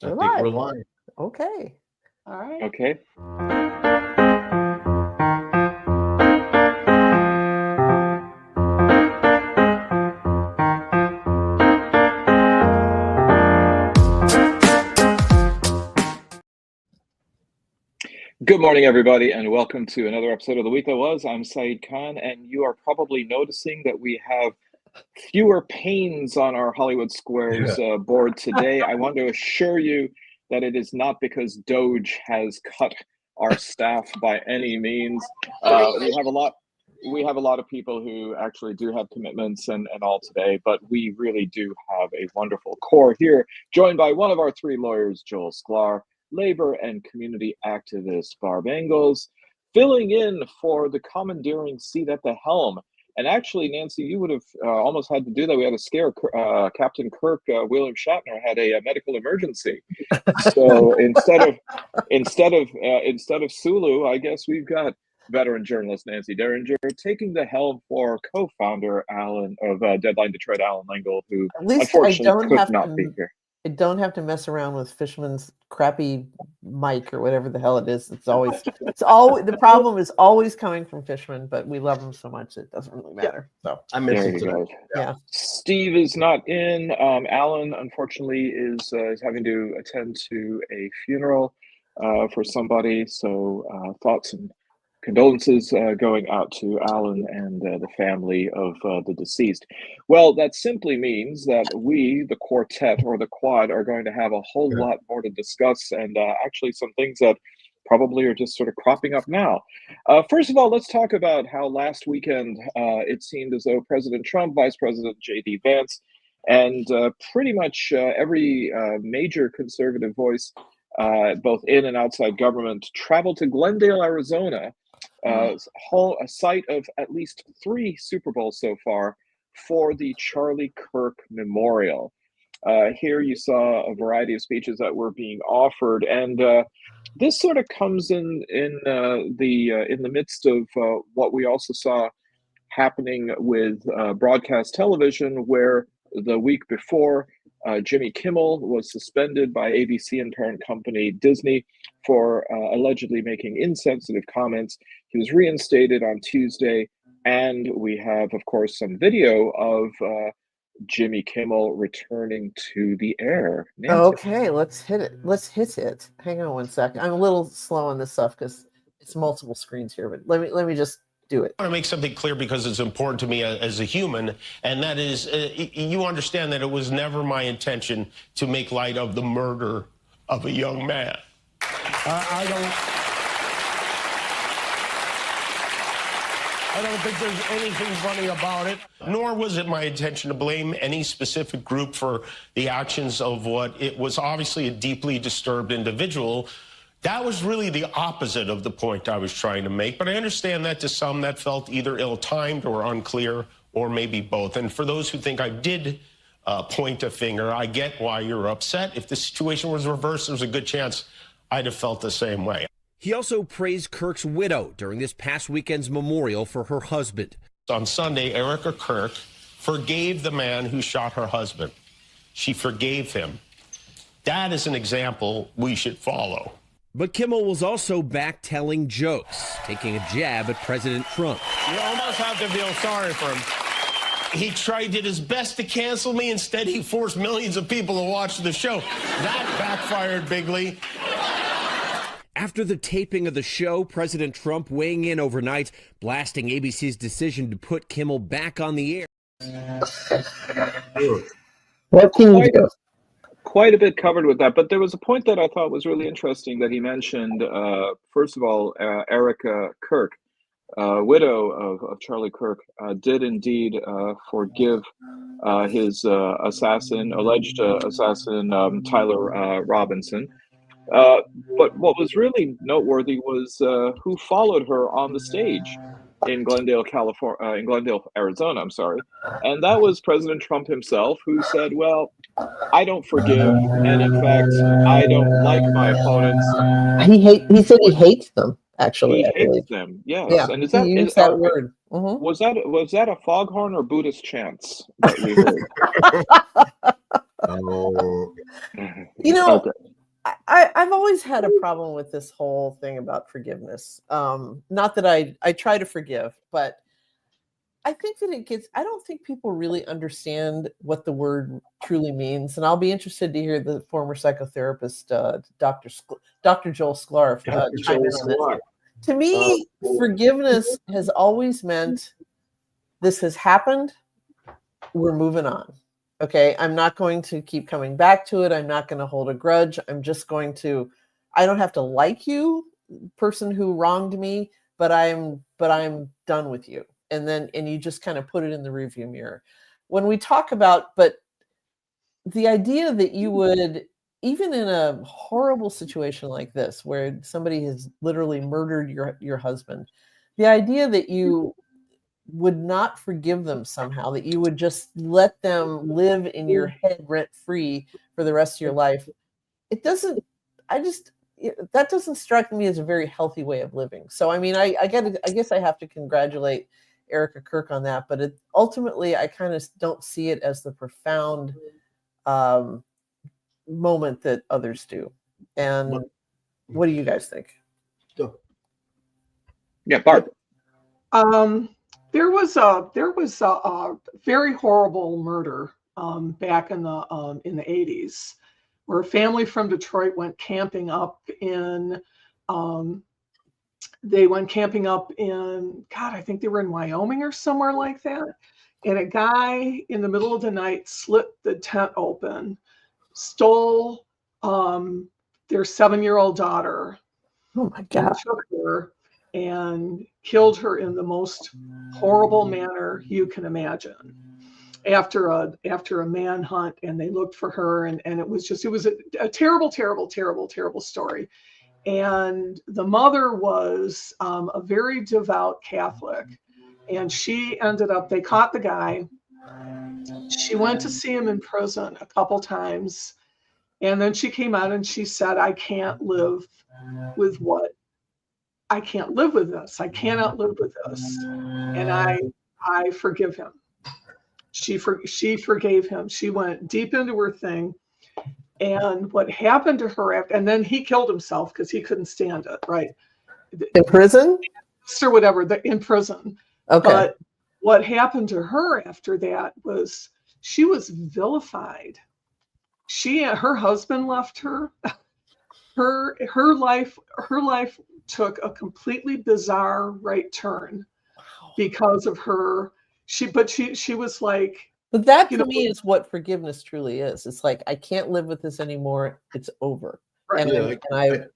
I think we're live. Okay. All right. Okay. Good morning, everybody, and welcome to another episode of The Week That Was. I'm Saeed Khan, and you are probably noticing that we have fewer panes on our Hollywood Squares board today. I want to assure you that it is not because Doge has cut our staff by any means. We have a lot of people who actually do have commitments and all today, but we really do have a wonderful core here, joined by one of our three lawyers, Joel Sklar, labor and community activist Barb Ingalls, filling in for the commandeering seat at the helm. And actually, Nancy, you would have almost had to do that. We had to scare Captain Kirk. William Shatner had a medical emergency, so instead of Sulu, I guess we've got veteran journalist Nancy Derringer taking the helm for co-founder Alan of Deadline Detroit, Alan Lingle, who At least unfortunately could not be here. I don't have to mess around with Fishman's crappy mic or whatever the hell it is. It's always the problem is always coming from Fishman, but we love him so much it doesn't really matter. So I miss him too. Yeah. Steve is not in. Alan, unfortunately, is having to attend to a funeral for somebody. So thoughts and condolences going out to Alan and the family of the deceased. Well, that simply means that we, the quartet or the quad, are going to have a whole lot more to discuss, and actually some things that probably are just sort of cropping up now. First of all, let's talk about how last weekend it seemed as though President Trump, Vice President J.D. Vance, and pretty much every major conservative voice, both in and outside government, traveled to Glendale, Arizona, a site of at least 3 Super Bowls so far, for the Charlie Kirk Memorial. Here you saw a variety of speeches that were being offered, and this sort of comes in the midst of what we also saw happening with broadcast television, where the week before, Jimmy Kimmel was suspended by ABC and parent company Disney for allegedly making insensitive comments. He was reinstated on Tuesday, and we have, of course, some video of Jimmy Kimmel returning to the air. Nancy. Okay, let's hit it. Hang on one second. I'm a little slow on this stuff because it's multiple screens here, but let me just do it. I want to make something clear because it's important to me as a human, and that is, you understand that it was never my intention to make light of the murder of a young man. I don't think there's anything funny about it, nor was it my intention to blame any specific group for the actions of what it was obviously a deeply disturbed individual. That was really the opposite of the point I was trying to make, but I understand that to some that felt either ill-timed or unclear, or maybe both. And for those who think I did point a finger, I get why you're upset. If the situation was reversed, there's a good chance I'd have felt the same way. He also praised Kirk's widow during this past weekend's memorial for her husband. On Sunday, Erica Kirk forgave the man who shot her husband. She forgave him. That is an example we should follow. But Kimmel was also back telling jokes, taking a jab at President Trump. You almost have to feel sorry for him. He did his best to cancel me. Instead, he forced millions of people to watch the show. That backfired bigly. After the taping of the show, President Trump weighing in overnight, blasting ABC's decision to put Kimmel back on the air. What can you do? Quite a bit covered with that, but there was a point that I thought was really interesting that he mentioned. First of all, Erica Kirk, widow of Charlie Kirk, did indeed forgive his alleged assassin, Tyler Robinson. But what was really noteworthy was who followed her on the stage in Glendale, Arizona. I'm sorry, and that was President Trump himself, who said, "Well, I don't forgive, and in fact, I don't like my opponents." He said he hates them. Actually, he hates them. Yes, yeah, and he used that word. Mm-hmm. Was that a foghorn or Buddhist chants that we heard? Oh. You know, Okay. I've always had a problem with this whole thing about forgiveness. Not that I try to forgive, but I think that I don't think people really understand what the word truly means. And I'll be interested to hear the former psychotherapist, Dr. Joel Sklar, chime in on this. To me, forgiveness has always meant this has happened. We're moving on. Okay. I'm not going to keep coming back to it. I'm not going to hold a grudge. I don't have to like you, person who wronged me, but I'm done with you. And you just kind of put it in the rearview mirror. When we talk about, but the idea that you would, even in a horrible situation like this, where somebody has literally murdered your husband, the idea that you would not forgive them somehow, that you would just let them live in your head rent free for the rest of your life, that doesn't strike me as a very healthy way of living. So, I mean, I guess I have to congratulate Erica Kirk on that, but ultimately I kind of don't see it as the profound moment that others do. And what do you guys think? Yeah, Barb. There was a very horrible murder back in the 80s, where a family from Detroit went camping up in God, I think they were in Wyoming or somewhere like that. And a guy in the middle of the night slit the tent open, stole their 7-year-old daughter. Oh my God. Took her and killed her in the most horrible manner you can imagine. After a manhunt, and they looked for her, and it was a terrible, terrible, terrible, terrible story. And the mother was a very devout Catholic, and they caught the guy. She went to see him in prison a couple times, and then she came out and she said, I can't live with this. I cannot live with this. And I forgive him. She forgave him. She went deep into her thing. And what happened to her and then he killed himself because he couldn't stand it, right? In prison? Or whatever, in prison. Okay. But what happened to her after that was she was vilified. Her husband left her. Her life took a completely bizarre right turn because of her. She was like. But that to me is what forgiveness truly is. It's like, I can't live with this anymore. It's over. Right.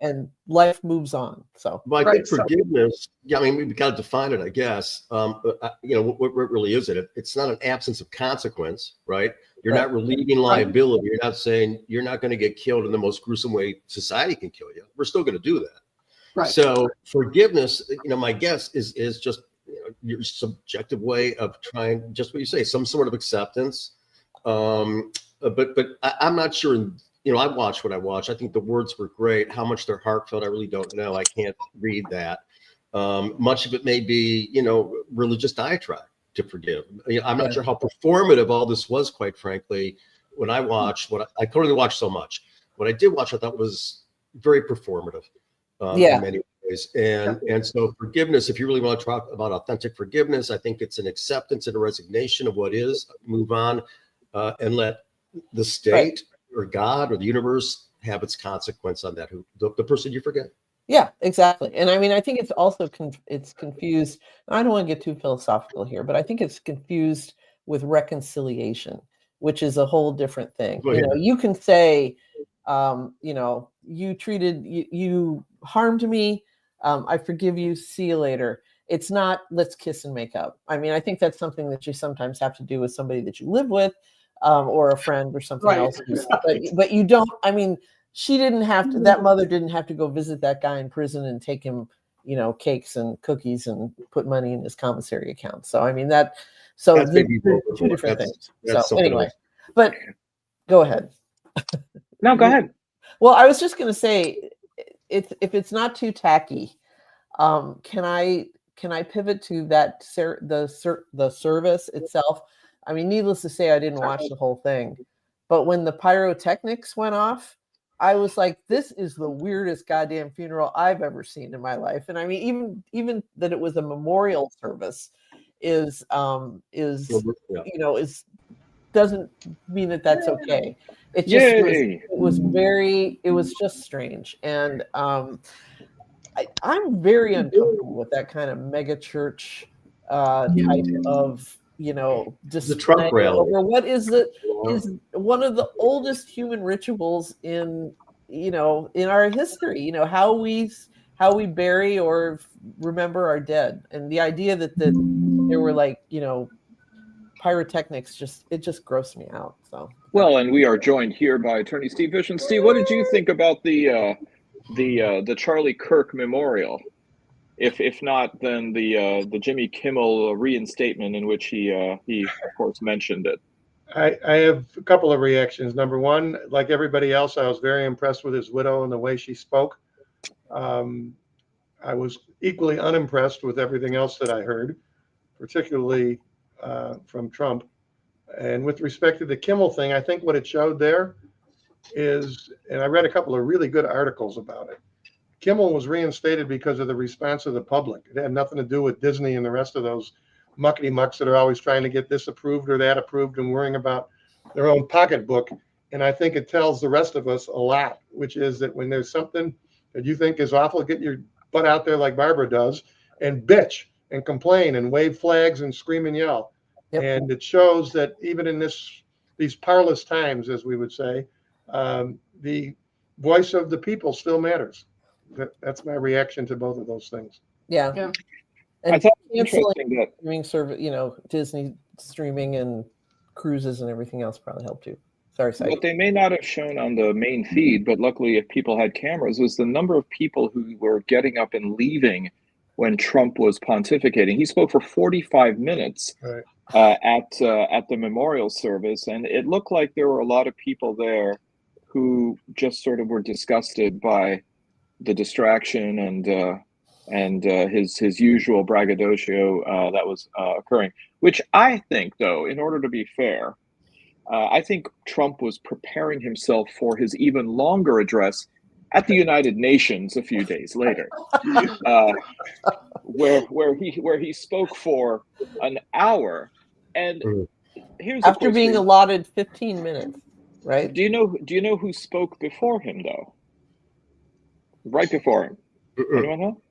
And life moves on. So, but I think forgiveness. Yeah, I mean, we've got to define it, I guess. What really is it? It's not an absence of consequence, right? You're not relieving liability. You're not saying you're not going to get killed in the most gruesome way society can kill you. We're still going to do that. Right. So forgiveness, my guess is just your subjective way of trying, just what you say, some sort of acceptance. But I'm not sure. I watch what I watch. I think the words were great. How much they're heartfelt, I really don't know. I can't read that. Much of it may be, religious diatribe to forgive. I'm not sure how performative all this was, quite frankly. When I watched I couldn't really watch so much. What I did watch, I thought was very performative in many ways. And so forgiveness, if you really want to talk about authentic forgiveness, I think it's an acceptance and a resignation of what is, move on, and let the state or God or the universe have its consequence on that, the person you forget. Yeah, exactly. And I mean, I think it's also it's confused. I don't want to get too philosophical here, but I think it's confused with reconciliation, which is a whole different thing. You can say, you harmed me. I forgive you. See you later. It's not, let's kiss and make up. I mean, I think that's something that you sometimes have to do with somebody that you live with, or a friend or something else. But you don't, I mean, she didn't have to, that mother didn't have to go visit that guy in prison and take him, cakes and cookies and put money in his commissary account. So, I mean, that's two different things. So anyway, but go ahead. No, go ahead. Well, I was just going to say, if it's not too tacky, can I pivot to that, the service itself? I mean, needless to say, I didn't watch the whole thing, But when the pyrotechnics went off, I was like, this is the weirdest goddamn funeral I've ever seen in my life. And I mean, even that it was a memorial service is doesn't mean that that's okay. It just it was just strange. And I'm very uncomfortable with that kind of mega church type of, the Trump rally over what is one of the oldest human rituals in our history. How we bury or remember our dead, and the idea that there were pyrotechnics just grossed me out. So well, and we are joined here by attorney Steve Fishman. Steve, what did you think about the Charlie Kirk memorial? If not, then the Jimmy Kimmel reinstatement in which he of course mentioned it. I have a couple of reactions. Number one, like everybody else, I was very impressed with his widow and the way she spoke. I was equally unimpressed with everything else that I heard, particularly from Trump. And with respect to the Kimmel thing, I think what it showed there is, and I read a couple of really good articles about it, Kimmel was reinstated because of the response of the public. It had nothing to do with Disney and the rest of those muckety mucks that are always trying to get this approved or that approved and worrying about their own pocketbook. And I think it tells the rest of us a lot, which is that when there's something that you think is awful, get your butt out there like Barbara does and bitch and complain and wave flags and scream and yell. Yep. And it shows that even in these parlous times, as we would say, the voice of the people still matters. That's my reaction to both of those things. Yeah. And I thought canceling streaming service, Disney streaming and cruises and everything else probably helped too. Sorry, Saeed. What they may not have shown on the main feed, but luckily if people had cameras, was the number of people who were getting up and leaving when Trump was pontificating. He spoke for 45 minutes right. At the memorial service, and it looked like there were a lot of people there who just sort of were disgusted by the distraction and his usual braggadocio that was occurring, which I think, though, in order to be fair, I think Trump was preparing himself for his even longer address at the United Nations a few days later, where he spoke for an hour. And here's after being allotted 15 minutes, right? Do you know who spoke before him, though? Right before him. Anyone know?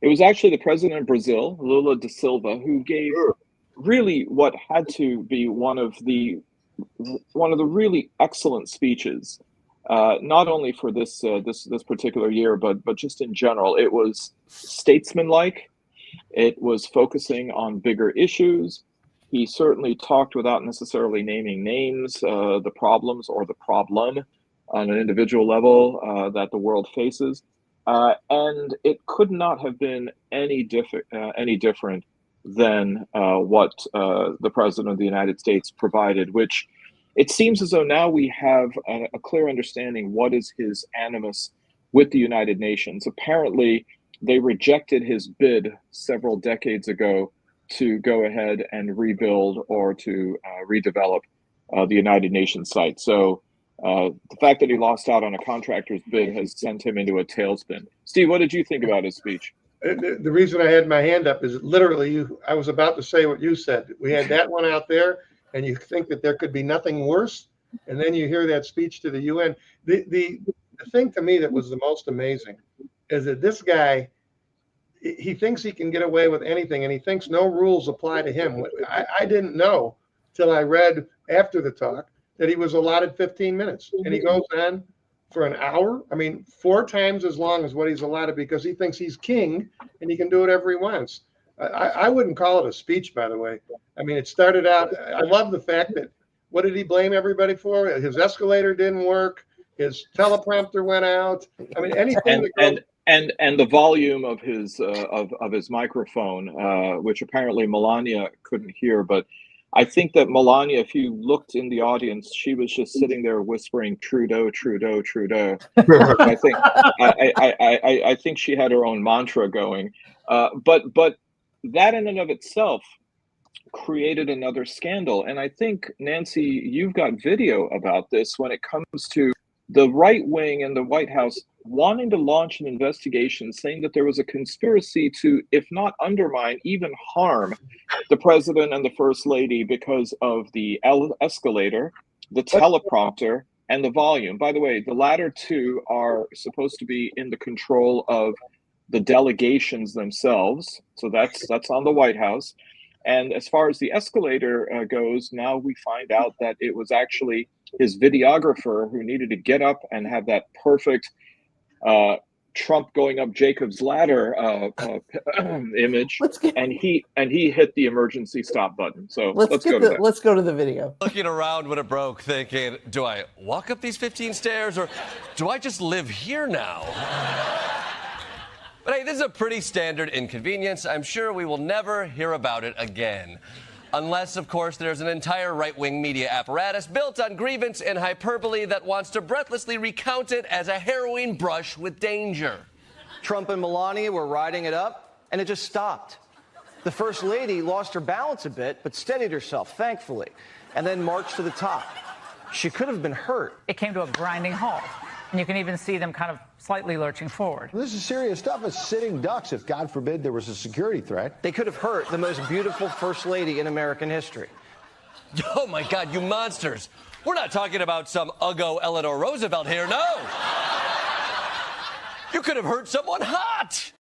It was actually the president of Brazil, Lula da Silva, who gave really what had to be one of the really excellent speeches, not only for this particular year, but just in general. It was statesmanlike. It was focusing on bigger issues. He certainly talked without necessarily naming names, the problems or the problem on an individual level that the world faces. And it could not have been any different than what the President of the United States provided, which it seems as though now we have a clear understanding what is his animus with the United Nations. Apparently, they rejected his bid several decades ago to go ahead and rebuild or to redevelop the United Nations site. So the fact that he lost out on a contractor's bid has sent him into a tailspin. Steve, what did you think about his speech? The reason I had my hand up is literally I was about to say what you said. We had that one out there, and you think that there could be nothing worse, and then you hear that speech to the UN. The thing to me that was the most amazing is that this guy, he thinks he can get away with anything, and he thinks no rules apply to him. I didn't know till I read after the talk that he was allotted 15 minutes, and he goes on for an hour. I mean, 4 times as long as what he's allotted because he thinks he's king and he can do whatever he wants. I wouldn't call it a speech, by the way. I mean, it started out, I love the fact that, what did he blame everybody for? His escalator didn't work. His teleprompter went out. I mean, anything and the volume of his microphone, which apparently Melania couldn't hear, but I think that Melania, if you looked in the audience, she was just sitting there whispering Trudeau, Trudeau, Trudeau. I think she had her own mantra going. But that in and of itself created another scandal. And I think, Nancy, you've got video about this when it comes to the right wing in the White House wanting to launch an investigation saying that there was a conspiracy to, if not undermine, even harm the president and the first lady because of the escalator, the teleprompter, and the volume. By the way, the latter two are supposed to be in the control of the delegations themselves. So that's on the White House. And as far as the escalator goes, now we find out that it was actually his videographer who needed to get up and have that perfect Trump going up Jacob's ladder image, and he hit the emergency stop button. So let's go to the video. Looking around when it broke, thinking, do I walk up these 15 stairs or do I just live here now? But hey, this is a pretty standard inconvenience. I'm sure we will never hear about it again. Unless, of course, there's an entire right-wing media apparatus built on grievance and hyperbole that wants to breathlessly recount it as a harrowing brush with danger. Trump and Melania were riding it up, and it just stopped. The First Lady lost her balance a bit, but steadied herself, thankfully, and then marched to the top. She could have been hurt. It came to a grinding halt, and you can even see them kind of slightly lurching forward. This is serious stuff. It's sitting ducks if, God forbid, there was a security threat. They could have hurt the most beautiful First Lady in American history. Oh, my God, you monsters. We're not talking about some Uggo Eleanor Roosevelt here, no. You could have hurt someone hot.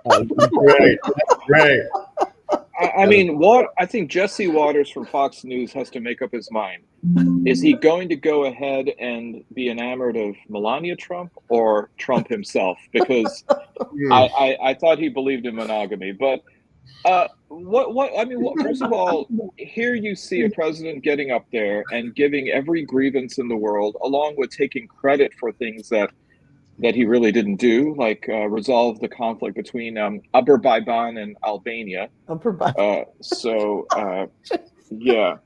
Great. Great. I mean, I think Jesse Waters from Fox News has to make up his mind. Is he going to go ahead and be enamored of Melania Trump or Trump himself? Because I thought he believed in monogamy. But first of all, here you see a president getting up there and giving every grievance in the world, along with taking credit for things that he really didn't do, like resolve the conflict between Azerbaijan and Albania. Yeah.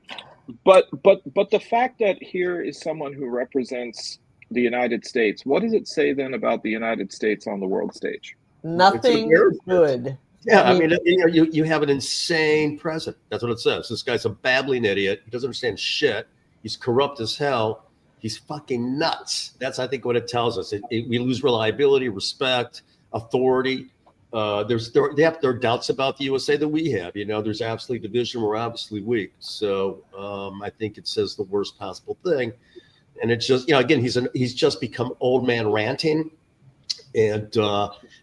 But the fact that here is someone who represents the United States, what does it say then about the United States on the world stage? Nothing good. Yeah, I mean, you have an insane president. That's what it says. This guy's a babbling idiot. He doesn't understand shit. He's corrupt as hell. He's fucking nuts. That's, I think, what it tells us. We lose reliability, respect, authority. They have their doubts about the USA that we have. There's absolute division. We're obviously weak. So I think it says the worst possible thing. And it's just, again, he's just become old man ranting, and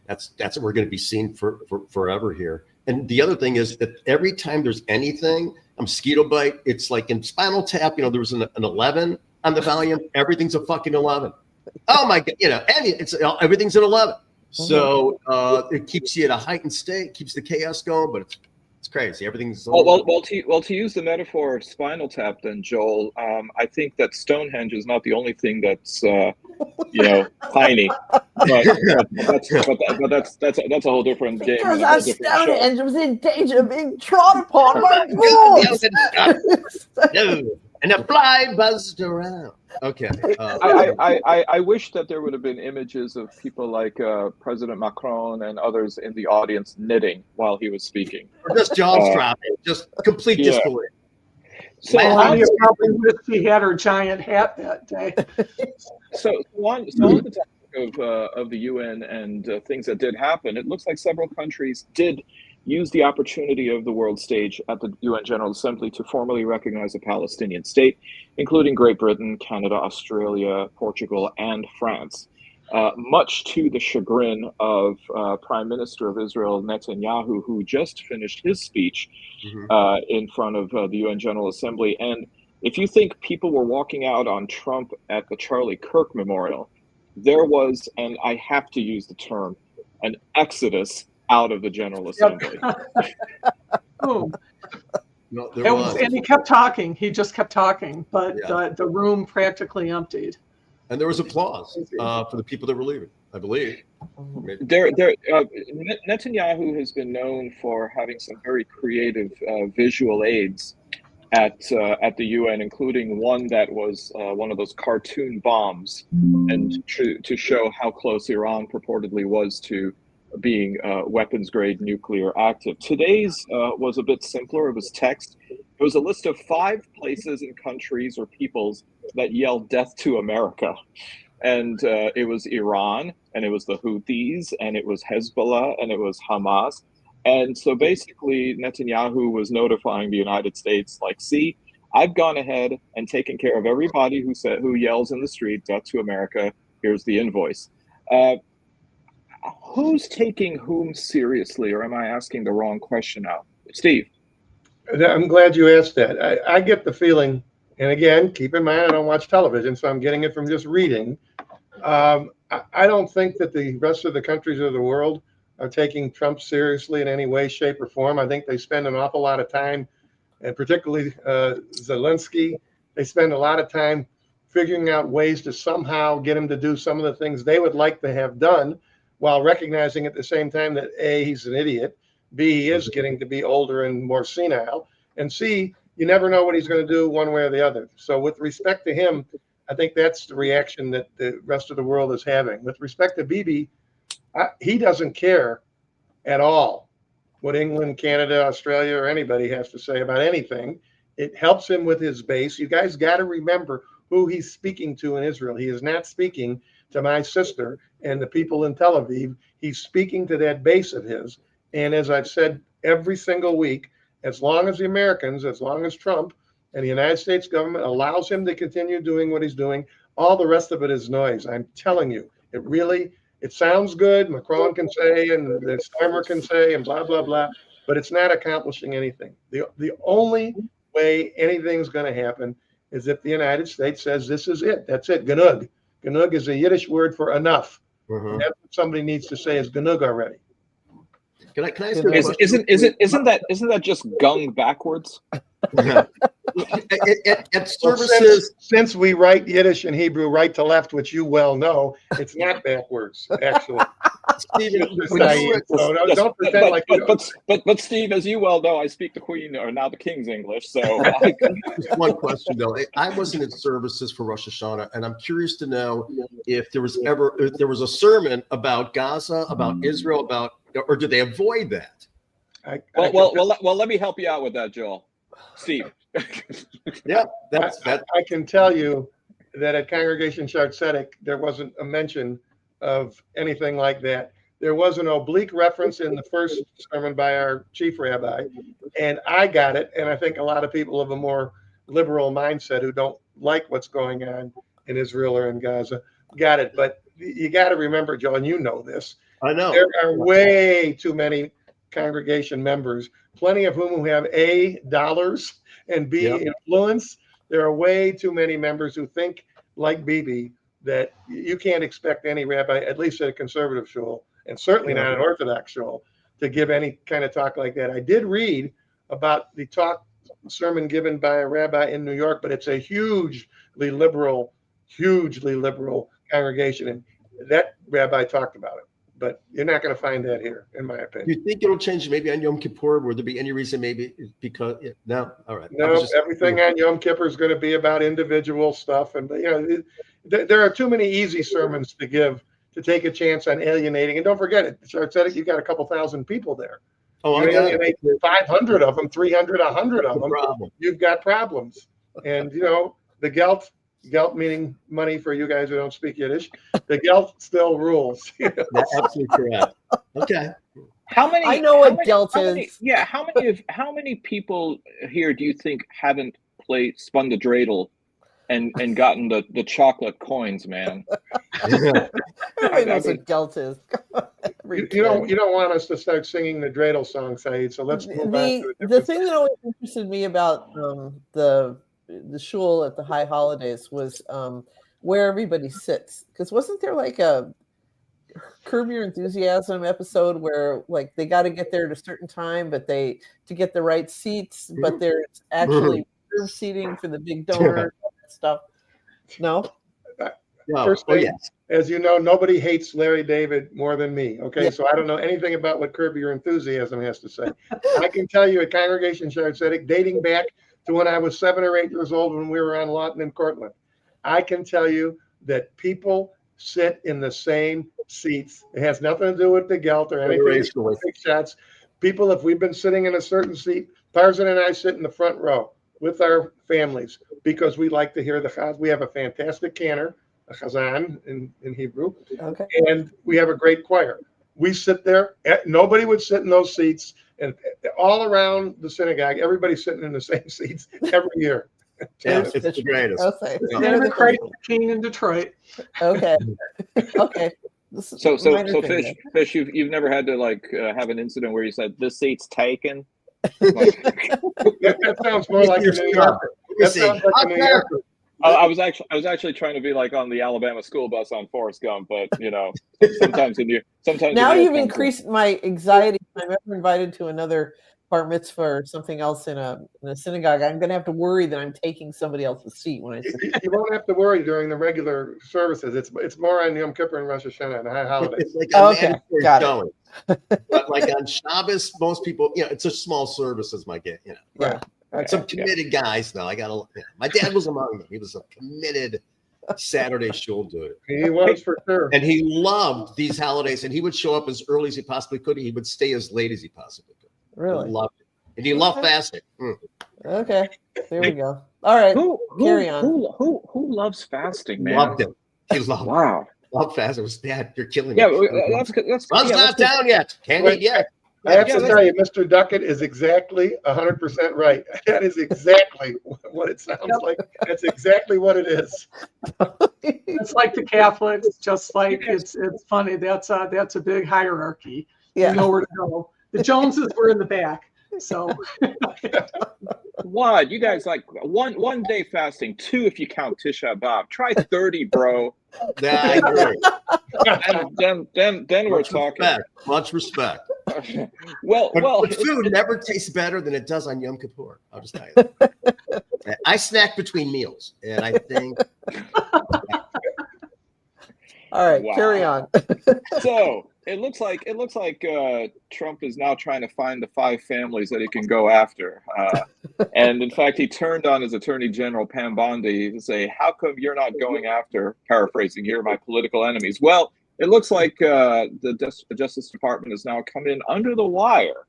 that's what we're going to be seeing for forever here. And the other thing is that every time there's anything, a mosquito bite, it's like in Spinal Tap. There was an 11 on the volume. Everything's a fucking 11. Oh my God, everything's an 11. So it keeps you at a heightened state, keeps the chaos going, but it's crazy. Everything's well. To use the metaphor of Spinal Tap, then, Joel, I think that Stonehenge is not the only thing that's tiny. But that's a whole different game. Because our Stonehenge was in danger of being trod upon by wolves. And a fly buzzed around. Okay. I wish that there would have been images of people like President Macron and others in the audience knitting while he was speaking. Or just jaws dropping, just complete disbelief. So Melania probably wished she had her giant hat that day. So on the topic of the UN and things that did happen, it looks like several countries did use the opportunity of the world stage at the UN General Assembly to formally recognize a Palestinian state, including Great Britain, Canada, Australia, Portugal, and France. Much to the chagrin of Prime Minister of Israel, Netanyahu, who just finished his speech in front of the UN General Assembly. And if you think people were walking out on Trump at the Charlie Kirk Memorial, there was, and I have to use the term, an exodus out of the General Assembly. And he kept talking. He just kept talking, but the room practically emptied. And there was applause for the people that were leaving, I believe. Netanyahu has been known for having some very creative visual aids at the UN, including one that was one of those cartoon bombs, and to show how close Iran purportedly was to being weapons grade nuclear active. Today's was a bit simpler. It was text. It was a list of 5 places and countries or peoples that yelled death to America. And it was Iran, and it was the Houthis, and it was Hezbollah, and it was Hamas. And so basically, Netanyahu was notifying the United States, like, see, I've gone ahead and taken care of everybody who yells in the street, death to America. Here's the invoice. Who's taking whom seriously, or am I asking the wrong question now? Steve. I'm glad you asked that. I get the feeling, and again, keep in mind, I don't watch television, so I'm getting it from just reading. I don't think that the rest of the countries of the world are taking Trump seriously in any way, shape, or form. I think they spend an awful lot of time, and particularly Zelensky, they spend a lot of time figuring out ways to somehow get him to do some of the things they would like to have done, while recognizing at the same time that A, he's an idiot, B, he is getting to be older and more senile, and C, you never know what he's going to do one way or the other. So with respect to him, I think that's the reaction that the rest of the world is having. With respect to Bibi, he doesn't care at all what England, Canada, Australia, or anybody has to say about anything. It helps him with his base. You guys got to remember who he's speaking to in Israel. He is not speaking to my sister and the people in Tel Aviv. He's speaking to that base of his. And as I've said every single week, as long as the Americans, as long as Trump and the United States government allows him to continue doing what he's doing, all the rest of it is noise. I'm telling you, it sounds good. Macron can say, and the Steimer can say, and blah, blah, blah, but it's not accomplishing anything. The only way anything's going to happen is if the United States says, this is it. That's it. Genug. Genug is a Yiddish word for enough. And that's what somebody needs to say is genug already. Can I ask you a question? Isn't that just gung backwards? At services, since we write Yiddish and Hebrew right to left, which you well know, it's not backwards, actually. Don't pretend like you don't. But Steve, as you well know, I speak the Queen or now the King's English. So just one question though. I wasn't in services for Rosh Hashanah, and I'm curious to know if there was a sermon about Gaza, about Israel, or did they avoid that? Well, let me help you out with that, Joel. Steve. Yeah, I can tell you that at Congregation Chartzetic, there wasn't a mention of anything like that. There was an oblique reference in the first sermon by our chief rabbi, and I got it, and I think a lot of people of a more liberal mindset who don't like what's going on in Israel or in Gaza got it. But you got to remember, Joe, and you know this, I know there are way too many congregation members, plenty of whom have A, dollars, and B, influence. There are way too many members who think like Bibi that you can't expect any rabbi, at least at a conservative shul, and certainly not an Orthodox shul, to give any kind of talk like that. I did read about the sermon given by a rabbi in New York, but it's a hugely liberal congregation, and that rabbi talked about it. But you're not going to find that here, in my opinion. Do you think it'll change maybe on Yom Kippur? Would there be any reason maybe because no? All right. No, everything on Yom Kippur is going to be about individual stuff. And, there are too many easy sermons to give to take a chance on alienating. And don't forget it. Chartzetic, you've got a couple thousand people there. Oh, you alienate 500 of them, 300, 100 of them. You've got problems. And, the gelt meaning money for you guys who don't speak Yiddish, the gelt still rules. That's absolutely correct. Okay. I know what gelt is. How many people here do you think haven't spun the dreidel and gotten the chocolate coins, man? Everybody knows what gelt is. You don't want us to start singing the dreidel song, Saeed. So let's move on to the thing that always interested me about the shul at the high holidays was where everybody sits, because wasn't there like a Curb Your Enthusiasm episode where like they got to get there at a certain time, but to get the right seats, but there's actually reserved seating for the big donor stuff? No. First thing, as you know, nobody hates Larry David more than me. Okay, so I don't know anything about what Curb Your Enthusiasm has to say. I can tell you at Congregation Chartzetic, dating back to when I was 7 or 8 years old when we were on Lawton and Cortlandt, I can tell you that people sit in the same seats. It has nothing to do with the gelt or anything. Big shots. People, if we've been sitting in a certain seat, Tarzan and I sit in the front row with our families because we like to hear the chaz. We have a fantastic cantor, a chazan in Hebrew, Okay. and we have a great choir. We sit there. Nobody would sit in those seats, and all around the synagogue, everybody's sitting in the same seats every year. Yeah, it's the greatest. Okay. Never Christ King in Detroit. Okay. Okay. So Fish, you've never had to like have an incident where you said this seat's taken. That sounds more like a New Yorker. That sounds like a New Yorker. I was actually trying to be like on the Alabama school bus on Forrest Gump, but sometimes now you've increased my anxiety. If I'm ever invited to another bar mitzvah or something else in a synagogue, I'm going to have to worry that I'm taking somebody else's seat when I sit. You won't have to worry during the regular services. It's more on Yom Kippur and Rosh Hashanah and high holidays. It's like a mandatory showing. But like on Shabbos, most people, it's a small services, my get, Right. Okay. Some committed guys, though. My dad was among them. He was a committed Saturday shul dude. He was for sure. And he loved these holidays, and he would show up as early as he possibly could. He would stay as late as he possibly could. Really? He loved it. And he loved fasting. Okay. There we go. All right. Carry on. Who loves fasting, man? Loved it. He loved Wow. Loved fasting. It was, Dad, you're killing me. Yeah, that's Sun's not down yet. Can't eat yet. I have to tell you, Mr. Duckett is exactly 100% right. That is exactly what it sounds like. That's exactly what it is. It's like the Catholics, just like it's funny. That's a big hierarchy. Yeah. You know where to go. The Joneses were in the back. So what? You guys like one day fasting, 2 if you count Tisha B'Av. Try 30, bro. Yeah, I agree. Then we're talking. Much respect. Well, but food never tastes better than it does on Yom Kippur. I'll just tell you that. I snack between meals, and I think. All right, carry on. So it looks like Trump is now trying to find the 5 families that he can go after, and in fact, he turned on his Attorney General Pam Bondi to say, "How come you're not going after?" Paraphrasing here, "my political enemies." Well, it looks like the Justice Department has now come in under the wire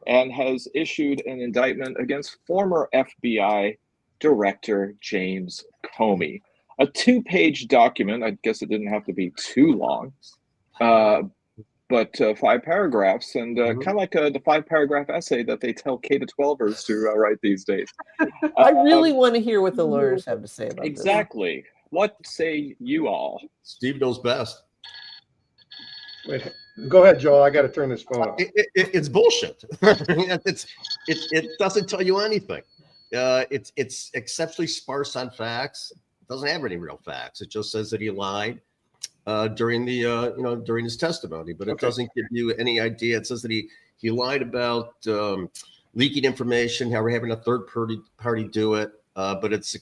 and has issued an indictment against former FBI Director James Comey. A 2-page document. I guess it didn't have to be too long, but 5 paragraphs, and kind of like the 5-paragraph essay that they tell K-12ers to write these days. I really want to hear what the lawyers have to say about this. Exactly. What say you all? Steve knows best. Wait, go ahead, Joel. I got to turn this phone off. It's bullshit. It doesn't tell you anything. It's exceptionally sparse on facts. It doesn't have any real facts. It just says that he lied during during his testimony, but it doesn't give you any idea. It says that he lied about leaking information, how we're having a third party do it, but it's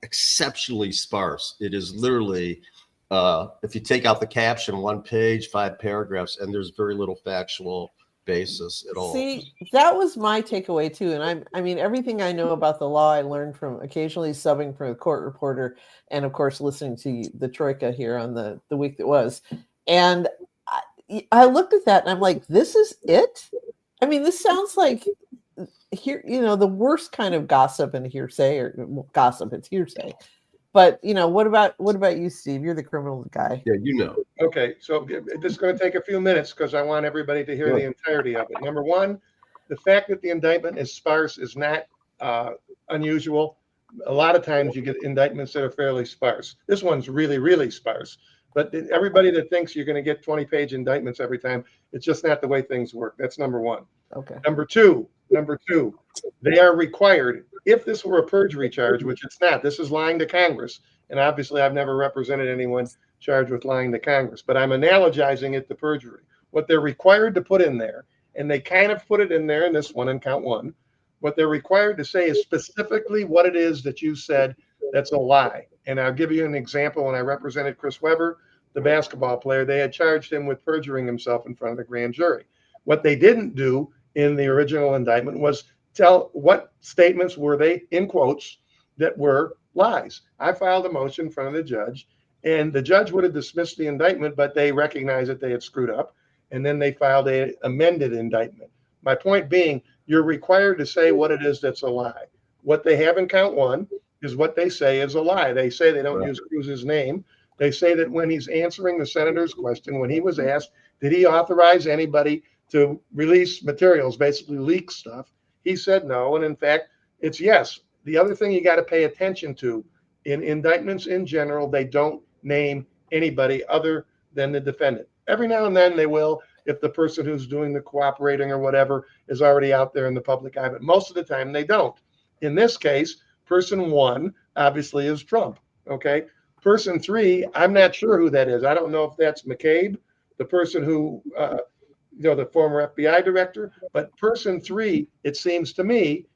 exceptionally sparse. It is literally. If you take out the caption, 1 page, 5 paragraphs, and there's very little factual basis at all. See, that was my takeaway too. And I mean, everything I know about the law, I learned from occasionally subbing for the court reporter, and of course, listening to the Troika here on the week that was. And I looked at that and I'm like, this is it? I mean, this sounds like here, the worst kind of gossip and hearsay, or gossip, it's hearsay. But what about you, Steve? You're the criminal guy. Yeah, Okay, so this is going to take a few minutes because I want everybody to hear the entirety of it. Number one, the fact that the indictment is sparse is not unusual. A lot of times you get indictments that are fairly sparse. This one's really, really sparse. But everybody that thinks you're going to get 20-page indictments every time, it's just not the way things work. That's number one. Okay. Number two, they are required, if this were a perjury charge, which it's not, this is lying to Congress. And obviously I've never represented anyone charged with lying to Congress, but I'm analogizing it to perjury. What they're required to put in there, and they kind of put it in there in this one in count 1, what they're required to say is specifically what it is that you said that's a lie. And I'll give you an example. When I represented Chris Webber, the basketball player, they had charged him with perjuring himself in front of the grand jury. What they didn't do in the original indictment was tell what statements were they, in quotes, that were lies. I filed a motion in front of the judge, And the judge would have dismissed the indictment, but they recognized that they had screwed up. And then they filed an amended indictment. My point being, you're required to say what it is that's a lie. What they have in count one is what they say is a lie. They say they don't use Cruz's name. They say that when he's answering the senator's question, when he was asked, did he authorize anybody to release materials, basically leak stuff? He said no. And in fact, it's yes. The other thing you got to pay attention to, in indictments in general, they don't name anybody other than the defendant. Every now and then they will, if the person who's doing the cooperating or whatever is already out there in the public eye, but most of the time they don't. In this case, person one obviously is Trump, okay? Person three, I'm not sure who that is. I don't know if that's McCabe, the person who, the former FBI director, but person three, it seems to me,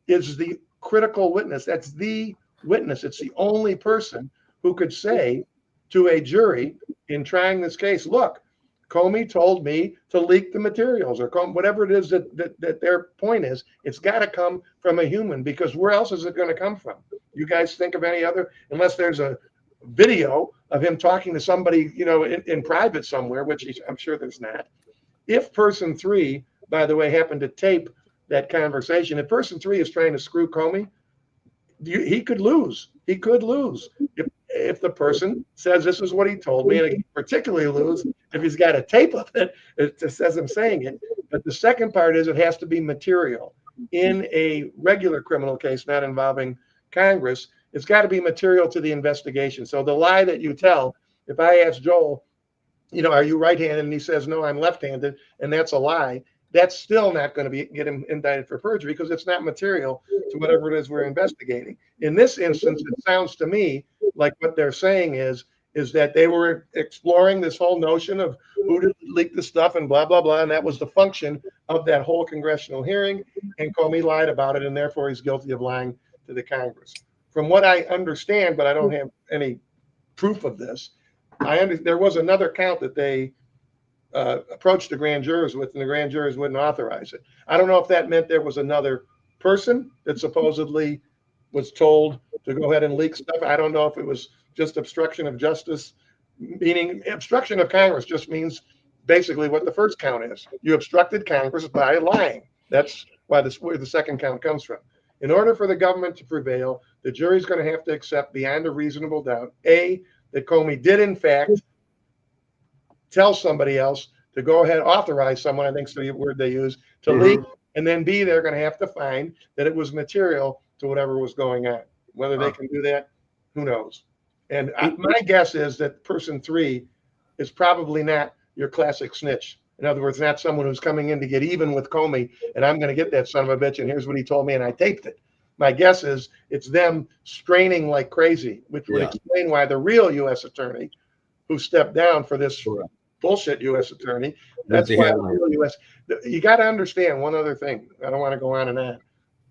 is the critical witness. That's the witness. It's the only person who could say to a jury in trying this case, look, Comey told me to leak the materials, or whatever it is that their point is. It's got to come from a human, because where else is it going to come from? You guys think of any other, unless there's a video of him talking to somebody, in private somewhere, which I'm sure there's not. If person three, by the way, happened to tape that conversation, if person three is trying to screw Comey, he could lose. He could lose if the person says this is what he told me, and he particularly lose if he's got a tape of it. It just says him saying it. But the second part is it has to be material. In a regular criminal case not involving Congress, it's got to be material to the investigation. So the lie that you tell, if I ask Joel, are you right-handed? And he says, no, I'm left-handed, and that's a lie, that's still not going to get him indicted for perjury, because it's not material to whatever it is we're investigating. In this instance, it sounds to me like what they're saying is that they were exploring this whole notion of who did leak the stuff and blah, blah, blah. And that was the function of that whole congressional hearing. And Comey lied about it, and therefore he's guilty of lying to the Congress. From what I understand, but I don't have any proof of this, there was another count that they approached the grand jurors with, and the grand jurors wouldn't authorize it. I don't know if that meant there was another person that supposedly was told to go ahead and leak stuff. I don't know if it was just obstruction of justice, meaning obstruction of Congress just means basically what the first count is. You obstructed Congress by lying. That's where the second count comes from. In order for the government to prevail, the jury's going to have to accept beyond a reasonable doubt, A, that Comey did in fact tell somebody else to go ahead, authorize someone, I think is the word they use, to leak, and then B, they're going to have to find that it was material to whatever was going on. Whether they can do that, who knows? And my guess is that person three is probably not your classic snitch. In other words, not someone who's coming in to get even with Comey, and I'm going to get that son of a bitch, and here's what he told me, and I taped it. My guess is it's them straining like crazy, which would explain why the real U.S. attorney who stepped down for this bullshit U.S. attorney, that's why the real U.S. You got to understand one other thing. I don't want to go on and on.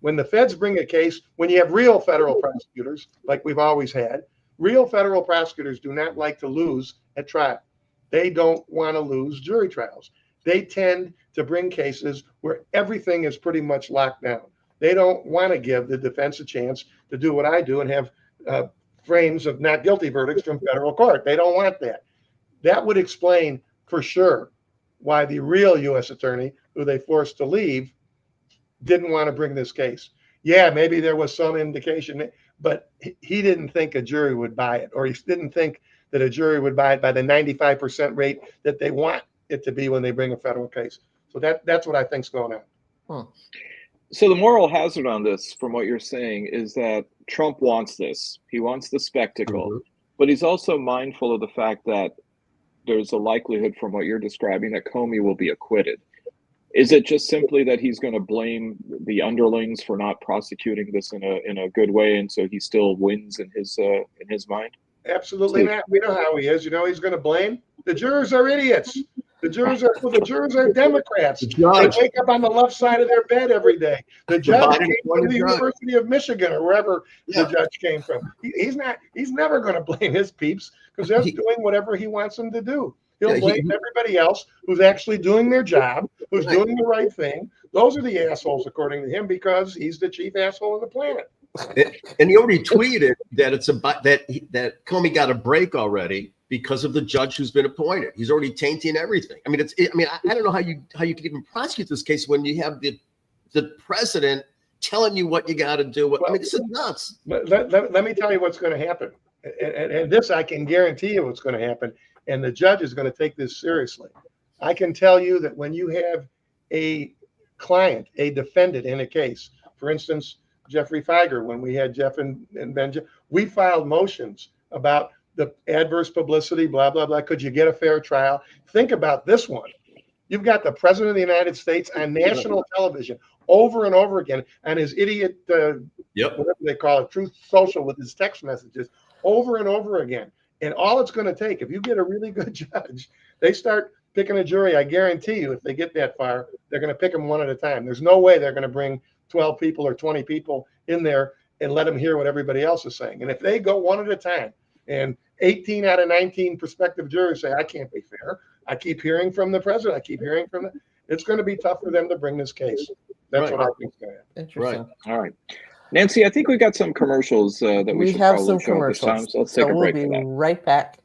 When the feds bring a case, when you have real federal prosecutors, like we've always had, real federal prosecutors do not like to lose at trial. They don't want to lose jury trials. They tend to bring cases where everything is pretty much locked down. They don't want to give the defense a chance to do what I do and have frames of not guilty verdicts from federal court. They don't want that. That would explain for sure why the real U.S. attorney, who they forced to leave, didn't want to bring this case. Yeah, maybe there was some indication, but he didn't think a jury would buy it, or he didn't think that a jury would buy it by the 95% rate that they want it to be when they bring a federal case. So that's what I think's going on. So the moral hazard on this, from what you're saying, is that Trump wants this. He wants the spectacle, but he's also mindful of the fact that there's a likelihood, from what you're describing, that Comey will be acquitted. Is it just simply that he's going to blame the underlings for not prosecuting this in a good way, and so he still wins in his mind? Absolutely not. We know how he is. He's going to blame the jurors are idiots. The jurors are Democrats. They wake up on the left side of their bed every day. The judge came from the University of Michigan or wherever the judge came from. He's never going to blame his peeps, because they're doing whatever he wants them to do. He'll blame everybody else who's actually doing their job, who's doing the right thing. Those are the assholes, according to him, because he's the chief asshole on the planet. And he already tweeted that it's about that Comey got a break already because of the judge who's been appointed. He's already tainting everything. I mean, I don't know how you could even prosecute this case when you have the president telling you what you got to do. I mean, this is nuts. Let me tell you what's going to happen. And this, I can guarantee you what's going to happen. And the judge is going to take this seriously. I can tell you that when you have a client, a defendant in a case, for instance, Jeffrey Feiger, when we had Jeff and Ben, we filed motions about the adverse publicity, blah, blah, blah. Could you get a fair trial? Think about this one. You've got the president of the United States on national television over and over again on his idiot, whatever they call it, Truth Social, with his text messages over and over again. And all it's going to take, if you get a really good judge, they start picking a jury. I guarantee you, if they get that far, they're going to pick them one at a time. There's no way they're going to bring 12 people or 20 people in there and let them hear what everybody else is saying. And if they go one at a time and 18 out of 19 prospective jurors say, I can't be fair, I keep hearing from the president, I keep hearing from it's going to be tough for them to bring this case. That's what I think is going to happen. Interesting. All right. Nancy, I think we got some commercials that we should have probably some show commercials. at this time. So let's take a break we'll for be that. right back.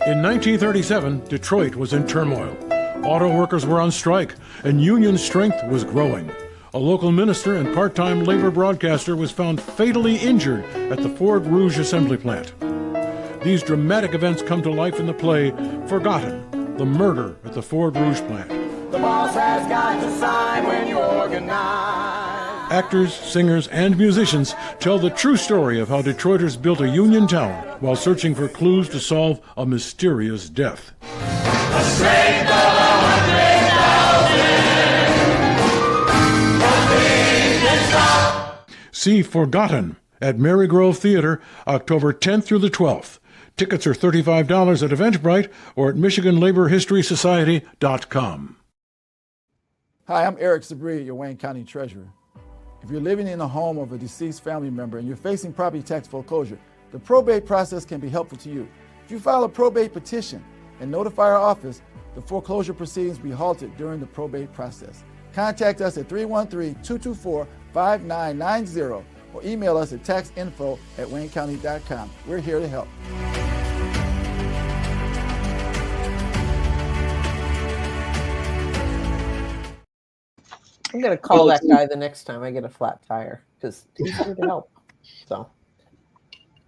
In 1937, Detroit was in turmoil. Auto workers were on strike, and union strength was growing. A local minister and part-time labor broadcaster was found fatally injured at the Ford Rouge assembly plant. These dramatic events come to life in the play Forgotten, the murder at the Ford Rouge plant. The boss has got to sign when you organize. Actors, singers, and musicians tell the true story of how Detroiters built a union town while searching for clues to solve a mysterious death. The strength of 100,000. See Forgotten at Mary Grove Theater, October 10th through the 12th. Tickets are $35 at Eventbrite or at MichiganLaborHistorySociety.com. Hi, I'm Eric Sabri, your Wayne County Treasurer. If you're living in the home of a deceased family member and you're facing property tax foreclosure, the probate process can be helpful to you. If you file a probate petition and notify our office, the foreclosure proceedings will be halted during the probate process. Contact us at 313-224-5990 or email us at taxinfo@waynecounty.com. We're here to help. I'm going to call that guy the next time I get a flat tire because he's here to help. So,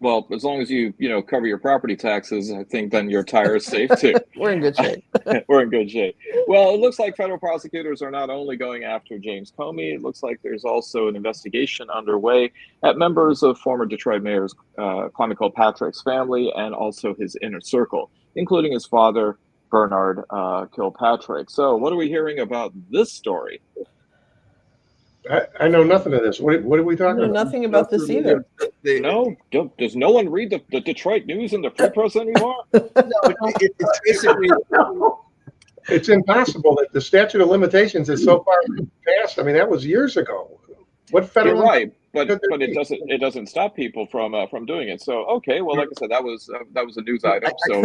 Well, as long as you cover your property taxes, I think then your tire is safe too. we're in good shape. We're in good shape. Well, it looks like federal prosecutors are not only going after James Comey, it looks like there's also an investigation underway at members of former Detroit Mayor Kwame Kilpatrick's family and also his inner circle, including his father, Bernard Kilpatrick. So what are we hearing about this story? I know nothing of this. What are we talking about? Nothing about this either. No, does no one read the Detroit News and the Free Press anymore? It's basically it's impossible that the statute of limitations is so far past. I mean, that was years ago. What federal? You're right, but it doesn't stop people from doing it. So okay, well, like I said, that was a news item. So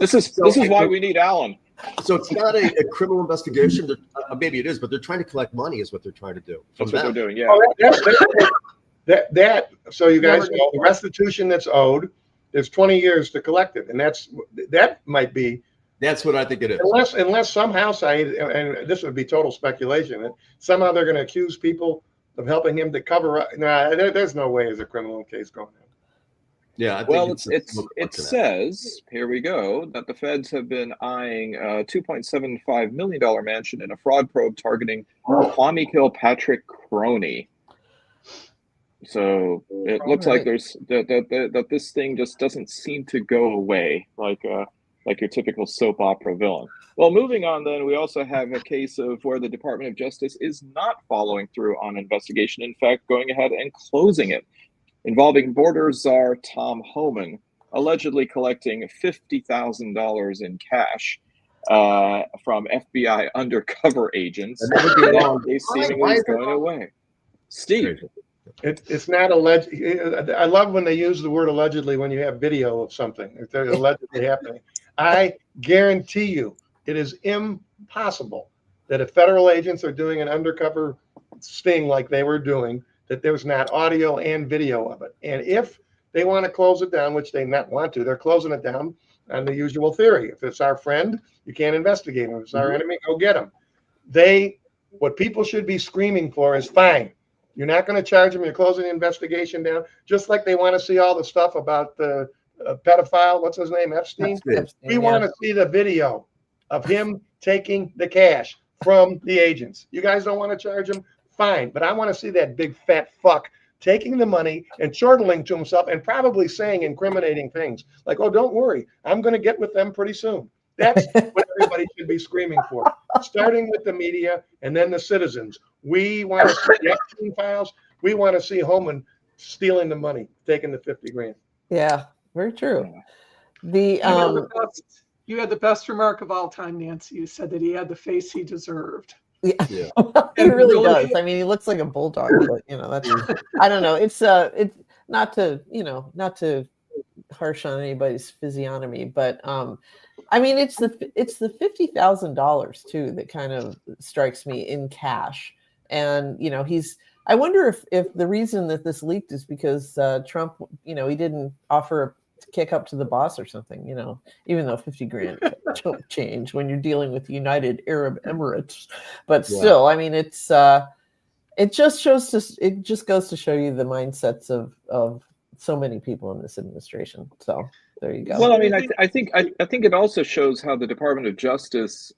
this is why we need Alan. So it's not a criminal investigation. Maybe it is, but they're trying to collect money is what they're trying to do. That's what they're doing, yeah. Oh, so you guys know the restitution that's owed, there's 20 years to collect it. And that might be. That's what I think it is. Unless somehow, Saeed, and this would be total speculation, that somehow they're going to accuse people of helping him to cover up. There's no way there's a criminal case going on. Yeah, I well, think it says, here we go, that the feds have been eyeing a $2.75 million mansion in a fraud probe targeting Kwame Kilpatrick crony. So it looks like there's that this thing just doesn't seem to go away like your typical soap opera villain. Well, moving on then, we also have a case of where the Department of Justice is not following through on an investigation, in fact, going ahead and closing it, involving border czar Tom Homan, allegedly collecting $50,000 in cash from FBI undercover agents. They seemingly is going away. Steve. It's not alleged. I love when they use the word allegedly when you have video of something. If they're allegedly happening. I guarantee you it is impossible that if federal agents are doing an undercover sting like they were doing, that there's not audio and video of it. And if they want to close it down, which they not want to, they're closing it down on the usual theory. If it's our friend, you can't investigate him. If it's our enemy, go get him. What people should be screaming for is fine. You're not going to charge him. You're closing the investigation down, just like they want to see all the stuff about the pedophile. What's his name? Epstein. We want to see the video of him taking the cash from the agents. You guys don't want to charge him? Fine. But I want to see that big fat fuck taking the money and chortling to himself and probably saying incriminating things like, oh, don't worry, I'm going to get with them pretty soon. That's what everybody should be screaming for, starting with the media and then the citizens. We want to see the Epstein files. We want to see Homan stealing the money, taking the 50 grand. Yeah, very true. You had the best remark of all time, Nancy. You said that he had the face he deserved. Yeah. He really does. I mean, he looks like a bulldog, but that's I don't know. It's not to harsh on anybody's physiognomy, but I mean it's the $50,000 too that kind of strikes me in cash. And I wonder if the reason that this leaked is because Trump, he didn't offer to kick up to the boss or something, even though 50 grand don't change when you're dealing with the United Arab Emirates. But still, I mean, it just goes to show you the mindsets of so many people in this administration. So there you go. Well, I mean, I think it also shows how the Department of Justice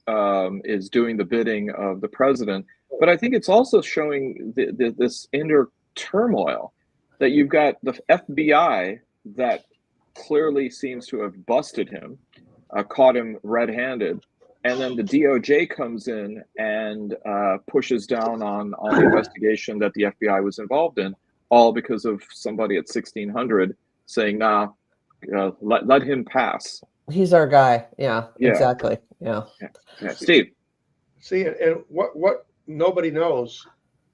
is doing the bidding of the president. But I think it's also showing this inner turmoil that you've got the FBI that clearly seems to have busted him, caught him red-handed, and then the DOJ comes in and pushes down on the investigation that the FBI was involved in, all because of somebody at 1600 saying, nah, let him pass. He's our guy. Yeah. Exactly. Yeah. Steve. See, and what nobody knows,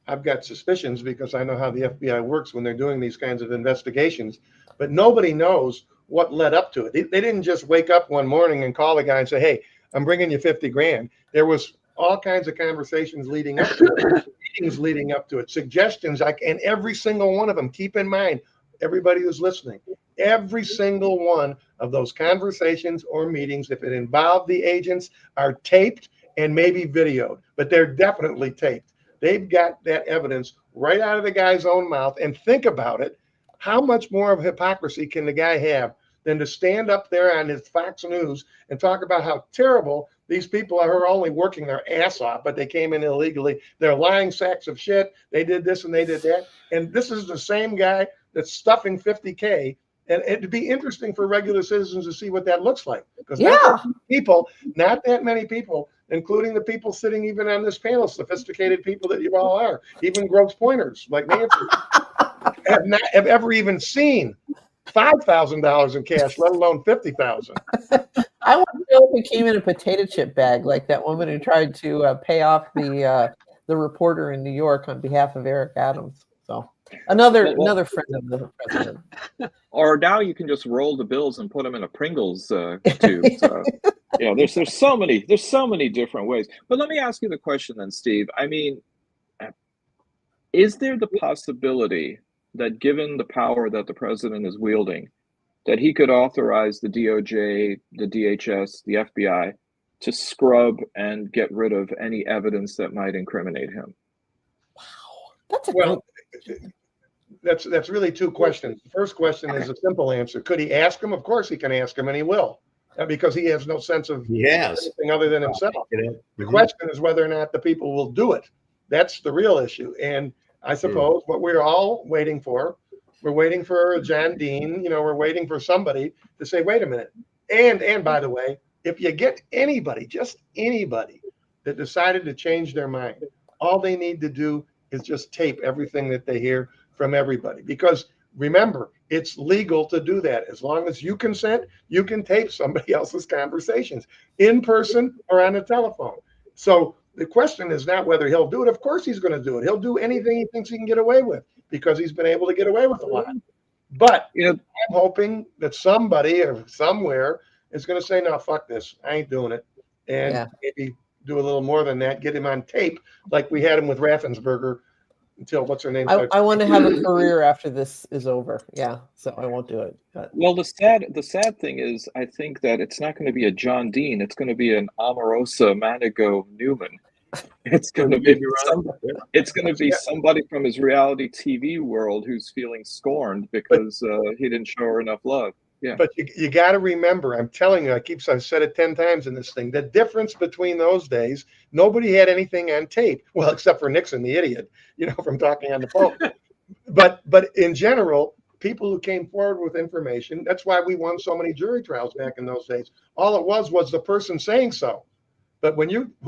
I've got suspicions because I know how the FBI works when they're doing these kinds of investigations, but nobody knows what led up to it. They didn't just wake up one morning and call the guy and say, hey, I'm bringing you 50 grand. There was all kinds of conversations leading up to it, meetings leading up to it, suggestions, and every single one of them, keep in mind, everybody who's listening, every single one of those conversations or meetings, if it involved the agents, are taped and maybe videoed, but they're definitely taped. They've got that evidence right out of the guy's own mouth. And think about it. How much more of hypocrisy can the guy have than to stand up there on his Fox News and talk about how terrible these people are who are only working their ass off, but they came in illegally. They're lying sacks of shit. They did this and they did that. And this is the same guy that's stuffing 50K. And it'd be interesting for regular citizens to see what that looks like. Because not that many people, including the people sitting even on this panel, sophisticated people that you all are, even Gross Pointers like Nancy, have ever even seen $5,000 in cash, let alone $50,000. I want to know if it came in a potato chip bag, like that woman who tried to pay off the reporter in New York on behalf of Eric Adams. So another friend of the president. Or now you can just roll the bills and put them in a Pringles tube. So, there's so many different ways. But let me ask you the question then, Steve. I mean, is there the possibility that given the power that the president is wielding, that he could authorize the DOJ, the DHS, the FBI to scrub and get rid of any evidence that might incriminate him? Wow. That's really two questions. The first question is a simple answer. Could he ask him? Of course he can ask him, and he will, because he has no sense of anything other than himself. The question is whether or not the people will do it. That's the real issue. And I suppose what we're all waiting for, we're waiting for John Dean, we're waiting for somebody to say, wait a minute. And by the way, if you get anybody, just anybody that decided to change their mind, all they need to do is just tape everything that they hear from everybody. Because remember, it's legal to do that. As long as you consent, you can tape somebody else's conversations in person or on a telephone. So the question is not whether he'll do it. Of course he's going to do it. He'll do anything he thinks he can get away with because he's been able to get away with a lot. But I'm hoping that somebody or somewhere is going to say, no, fuck this. I ain't doing it. And maybe do a little more than that, get him on tape like we had him with Raffensperger, until what's her name? I want to have a career after this is over. Yeah, so I won't do it. But. Well, the sad thing is, I think that it's not going to be a John Dean. It's going to be an Omarosa Manigo Newman. It's going to be somebody from his reality TV world who's feeling scorned because he didn't show her enough love. Yeah. But you got to remember, I'm telling you, I've said it 10 times in this thing, the difference between those days, nobody had anything on tape. Well, except for Nixon, the idiot, from talking on the phone. but in general, people who came forward with information, that's why we won so many jury trials back in those days. All it was the person saying so. But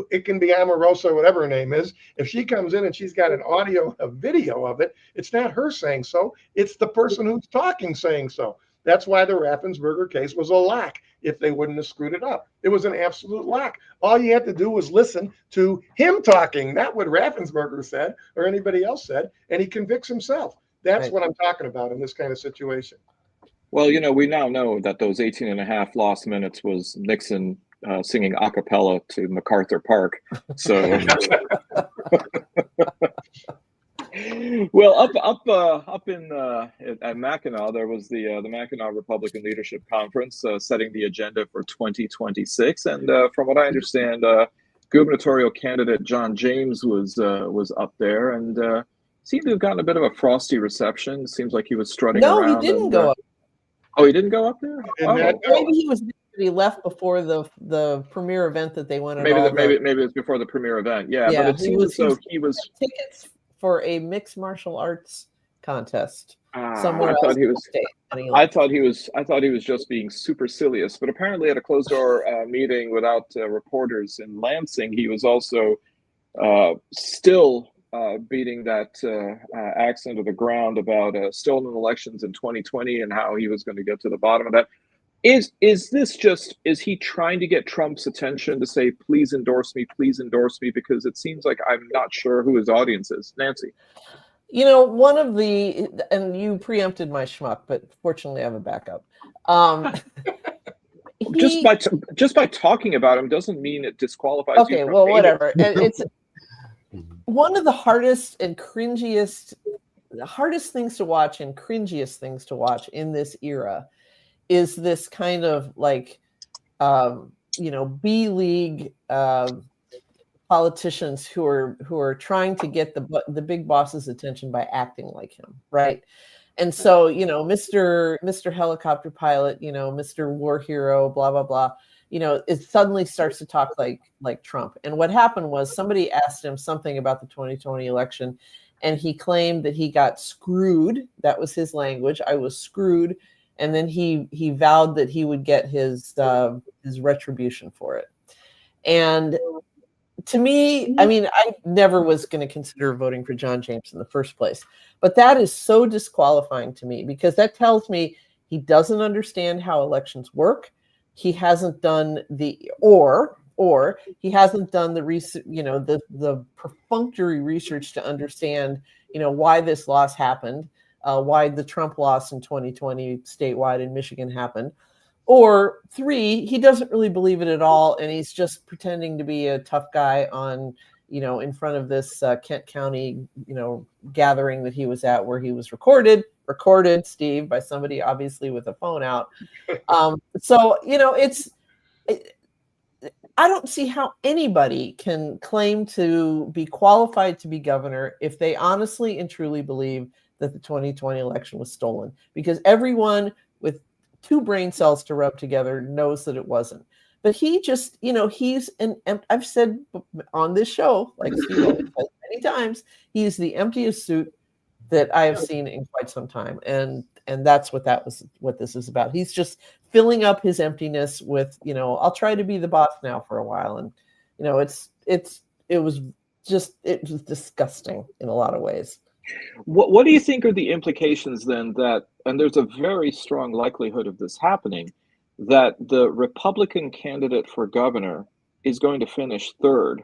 it can be Omarosa, whatever her name is. If she comes in and she's got a video of it, it's not her saying so. It's the person who's talking saying so. That's why the Raffensperger case was a lock if they wouldn't have screwed it up. It was an absolute lock. All you had to do was listen to him talking, not what Raffensperger said or anybody else said, and he convicts himself. That's what I'm talking about in this kind of situation. Well, we now know that those 18 and a half lost minutes was Nixon singing a cappella to MacArthur Park. So... Well, up in at Mackinac, there was the Mackinac Republican Leadership Conference setting the agenda for 2026, and from what I understand, gubernatorial candidate John James was up there and seemed to have gotten a bit of a frosty reception. Seems like he was strutting around. No, he didn't go up. Oh, he didn't go up there. Maybe he was. He left before the premiere event that they went on. Maybe it's before the premiere event. Yeah, but it seems as though he was tickets for a mixed martial arts contest somewhere else. I thought he was just being supercilious, but apparently at a closed door meeting without reporters in Lansing, he was also still beating that axe into the ground about stolen elections in 2020 and how he was going to get to the bottom of that. Is he trying to get Trump's attention to say, please endorse me, because it seems like I'm not sure who his audience is. Nancy. One of and you preempted my schmuck, but fortunately I have a backup. Just by talking about him doesn't mean it disqualifies you. Okay, well, whatever. And it's one of the hardest things to watch and cringiest things to watch in this era is this kind of like, B-league politicians who are trying to get the big boss's attention by acting like him, right? And so, Mr. Helicopter Pilot, Mr. War Hero, blah blah blah, it suddenly starts to talk like Trump. And what happened was somebody asked him something about the 2020 election, and he claimed that he got screwed. That was his language. I was screwed. And then he vowed that he would get his retribution for it. And to me, I mean, I never was going to consider voting for John James in the first place. But that is so disqualifying to me because that tells me he doesn't understand how elections work. He hasn't done or he hasn't done the research, the perfunctory research to understand, why this loss happened. Why the Trump loss in 2020 statewide in Michigan happened. Or 3, he doesn't really believe it at all. And he's just pretending to be a tough guy on, in front of this Kent County, gathering that he was at where he was recorded, Steve, by somebody obviously with a phone out. I don't see how anybody can claim to be qualified to be governor if they honestly and truly believe that the 2020 election was stolen, because everyone with 2 brain cells to rub together knows that it wasn't. But he just, I've said on this show, like Steve said many times, he's the emptiest suit that I have seen in quite some time. And that's what this is about. He's just filling up his emptiness with, I'll try to be the boss now for a while. And, it was disgusting in a lot of ways. What do you think are the implications then that, and there's a very strong likelihood of this happening, that the Republican candidate for governor is going to finish 3rd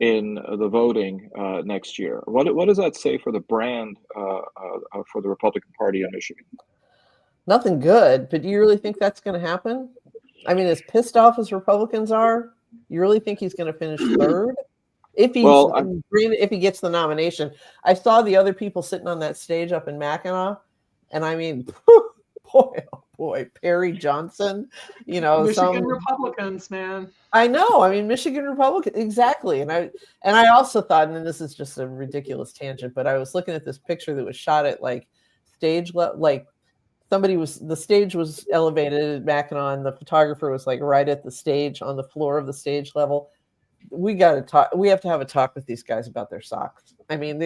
in the voting next year? What does that say for the brand for the Republican Party in Michigan? Nothing good, but do you really think that's going to happen? I mean, as pissed off as Republicans are, you really think he's going to finish 3rd if he gets the nomination. I saw the other people sitting on that stage up in Mackinac, and I mean, boy, oh boy, Perry Johnson, Michigan Republicans, man. I know. I mean, Michigan Republican, exactly. And I also thought, and this is just a ridiculous tangent, but I was looking at this picture that was shot at like stage like the stage was elevated at Mackinac, and the photographer was like right at the stage on the floor of the stage level. We got to talk. We have to have a talk with these guys about their socks. I mean,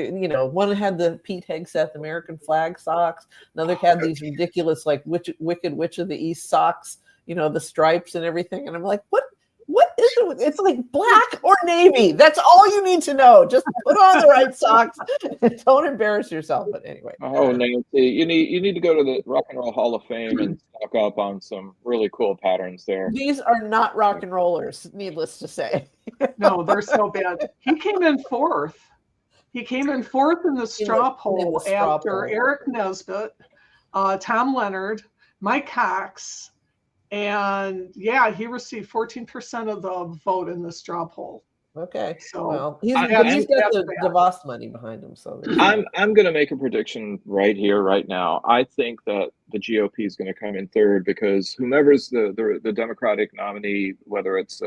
one had the Pete Hegseth American flag socks. Another had these ridiculous, like Wicked Witch of the East socks. The stripes and everything. And I'm like, what is it? It's like black or navy. That's all you need to know. Just put on the right socks. Don't embarrass yourself. But anyway. Oh, Nancy, you need to go to the Rock and Roll Hall of Fame and stock up on some really cool patterns there. These are not rock and rollers, needless to say. No, they're so bad. He came in fourth. He came in fourth in the straw poll after Eric Nesbitt, Tom Leonard, Mike Cox. And yeah, he received 14% of the vote in the straw poll. Okay, so he's got the DeVos money behind him. So I'm going to make a prediction right here, right now. I think that the GOP is going to come in third because whomever's the Democratic nominee, whether it's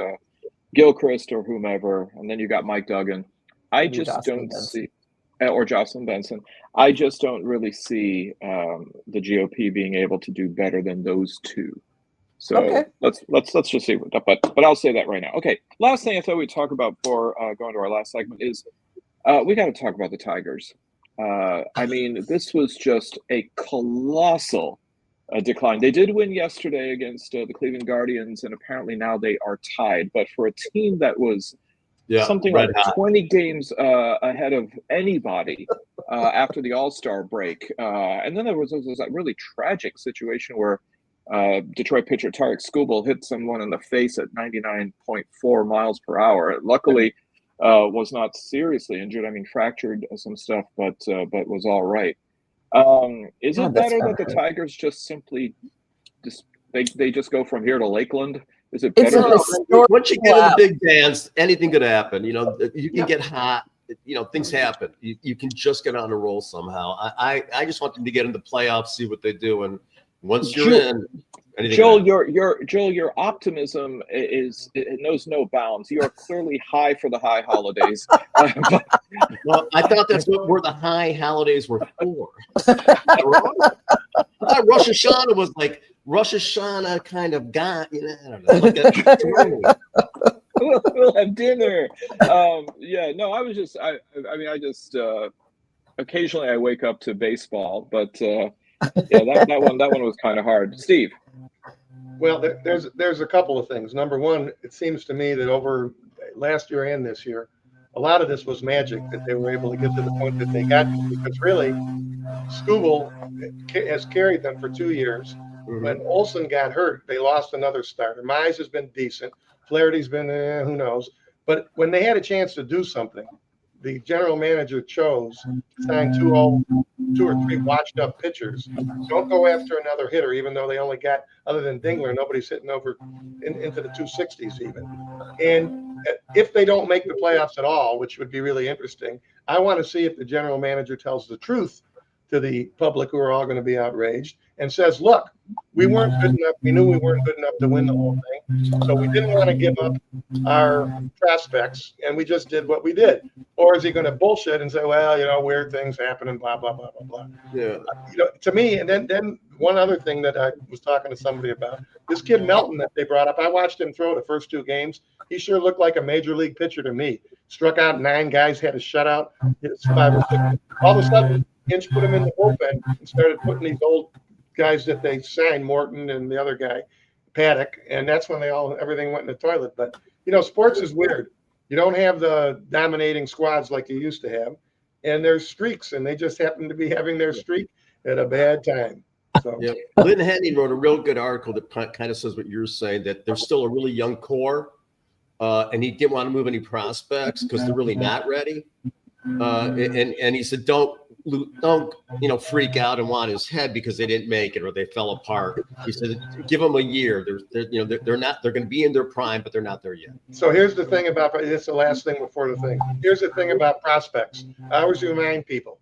Gilchrist or whomever, and then you got Mike Duggan. I just don't see, or Jocelyn Benson. I just don't really see the GOP being able to do better than those two. So let's just see. But I'll say that right now. Okay. Last thing I thought we'd talk about before going to our last segment is we got to talk about the Tigers. I mean, this was just a colossal decline. They did win yesterday against the Cleveland Guardians, and apparently now they are tied. But for a team that was something like 20 games ahead of anybody after the All-Star break, and then there was that really tragic situation where Detroit pitcher Tarek Skubal hit someone in the face at 99.4 miles per hour. Luckily, was not seriously injured. I mean, fractured some stuff, but was all right. Is it better that the Tigers just simply they just go from here to Lakeland? Is it better? Once you get in the big dance, anything could happen. You can get hot. Things happen. You can just get on a roll somehow. I just want them to get in the playoffs, see what they do, and once you're in, Joel, your optimism it knows no bounds. You are clearly high for the high holidays. Well, I thought that's where the high holidays were for. I thought Rosh Hashanah was like Rosh Hashanah kind of got, I don't know. We'll have dinner. I was just, I occasionally I wake up to baseball, but that one was kind of hard. Steve. Well, there's a couple of things. Number one, it seems to me that over last year and this year, a lot of this was magic that they were able to get to the point that they got to, because really, Skubal has carried them for 2 years. Mm-hmm. When Olsen got hurt, they lost another starter. Mize has been decent. Flaherty's been, who knows. But when they had a chance to do something, the general manager chose to sign two or three washed up pitchers. Don't go after another hitter, even though they only got, other than Dingler, nobody's hitting over into the 260s even. And if they don't make the playoffs at all, which would be really interesting, I want to see if the general manager tells the truth to the public, who are all going to be outraged, and says, look, we weren't good enough. We knew we weren't good enough to win the whole thing. So we didn't want to give up our prospects, and we just did what we did. Or is he going to bullshit and say, well, weird things happen and blah, blah, blah, blah, blah. Yeah. To me, and then one other thing that I was talking to somebody about, this kid Melton that they brought up, I watched him throw the first 2 games. He sure looked like a major league pitcher to me. Struck out 9 guys, had a shutout, hit 5 or 6. All of a sudden, Hinch put him in the bullpen and started putting these old guys that they signed, Morton and the other guy, Paddock, and that's when everything went in the toilet. But sports is weird. You don't have the dominating squads like you used to have, and there's streaks, and they just happen to be having their streak at a bad time. So Lynn Henning wrote a real good article that kind of says what you're saying, that there's still a really young core, and he didn't want to move any prospects because they're really not ready. And he said, don't freak out and want his head because they didn't make it or they fell apart. He said, give them a year. They're going to be in their prime, but they're not there yet. So here's the thing about, it's the last thing before the thing. Here's the thing about prospects. I always remind people,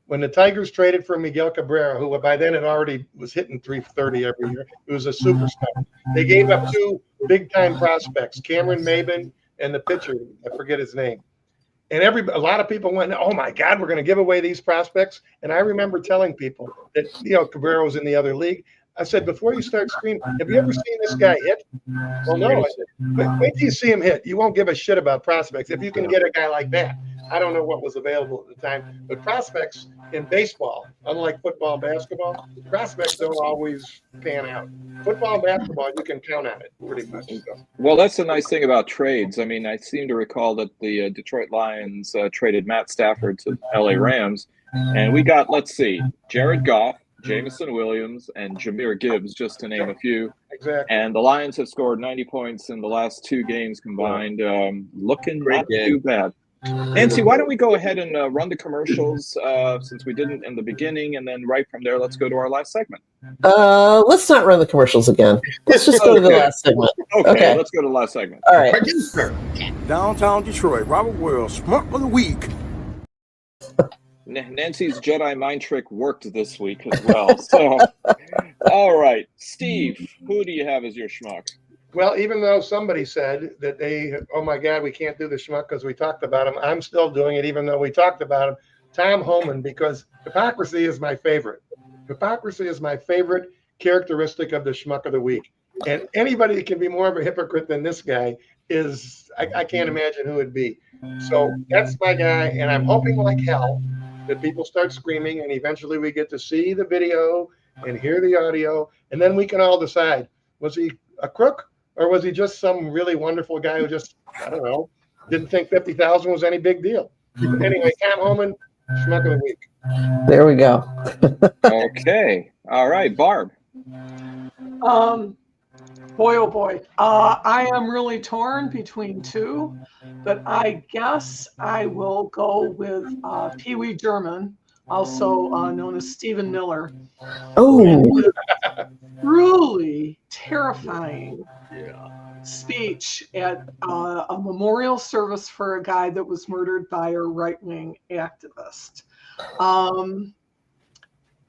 when the Tigers traded for Miguel Cabrera, who by then had already was hitting 330 every year, he was a superstar. They gave up 2 big-time prospects, Cameron Maybin and the pitcher, I forget his name. And a lot of people went, oh my God, we're going to give away these prospects. And I remember telling people that, Cabrera was in the other league. I said, before you start screaming, have you ever seen this guy hit? Well, no. I said, wait till you see him hit. You won't give a shit about prospects. If you can get a guy like that. I don't know what was available at the time, but prospects in baseball, unlike football and basketball, prospects don't always pan out. Football and basketball, you can count on it pretty much. So. Well, that's the nice thing about trades. I mean, I seem to recall that the Detroit Lions traded Matt Stafford to LA Rams, and we got, let's see, Jared Goff, Jameson Williams, and Jahmyr Gibbs, just to name a few. Exactly. And the Lions have scored 90 points in the last 2 games combined. Looking not too bad. Nancy, why don't we go ahead and run the commercials since we didn't in the beginning, and then right from there, let's go to our last segment. Let's not run the commercials again. Let's just go to the last segment. Okay, let's go to the last segment. All right. Downtown Detroit, Robert Wells, Schmuck of the Week. Nancy's Jedi mind trick worked this week as well. So, all right, Steve, who do you have as your schmuck? Well, even though somebody said that oh my God, we can't do the schmuck because we talked about him, I'm still doing it even though we talked about him. Tom Homan, because hypocrisy is my favorite. Hypocrisy is my favorite characteristic of the schmuck of the week. And anybody that can be more of a hypocrite than this guy is, I can't imagine who it'd be. So that's my guy, and I'm hoping like hell that people start screaming, and eventually we get to see the video and hear the audio, and then we can all decide, was he a crook? Or was he just some really wonderful guy who just, I don't know, didn't think 50,000 was any big deal? Anyway, Tom Homan, schmuck of the week. There we go. Okay. All right, Barb. Boy, oh boy. I am really torn between 2, but I guess I will go with Pee Wee German, also known as Stephen Miller. Oh. Truly terrifying speech at a memorial service for a guy that was murdered by a right-wing activist.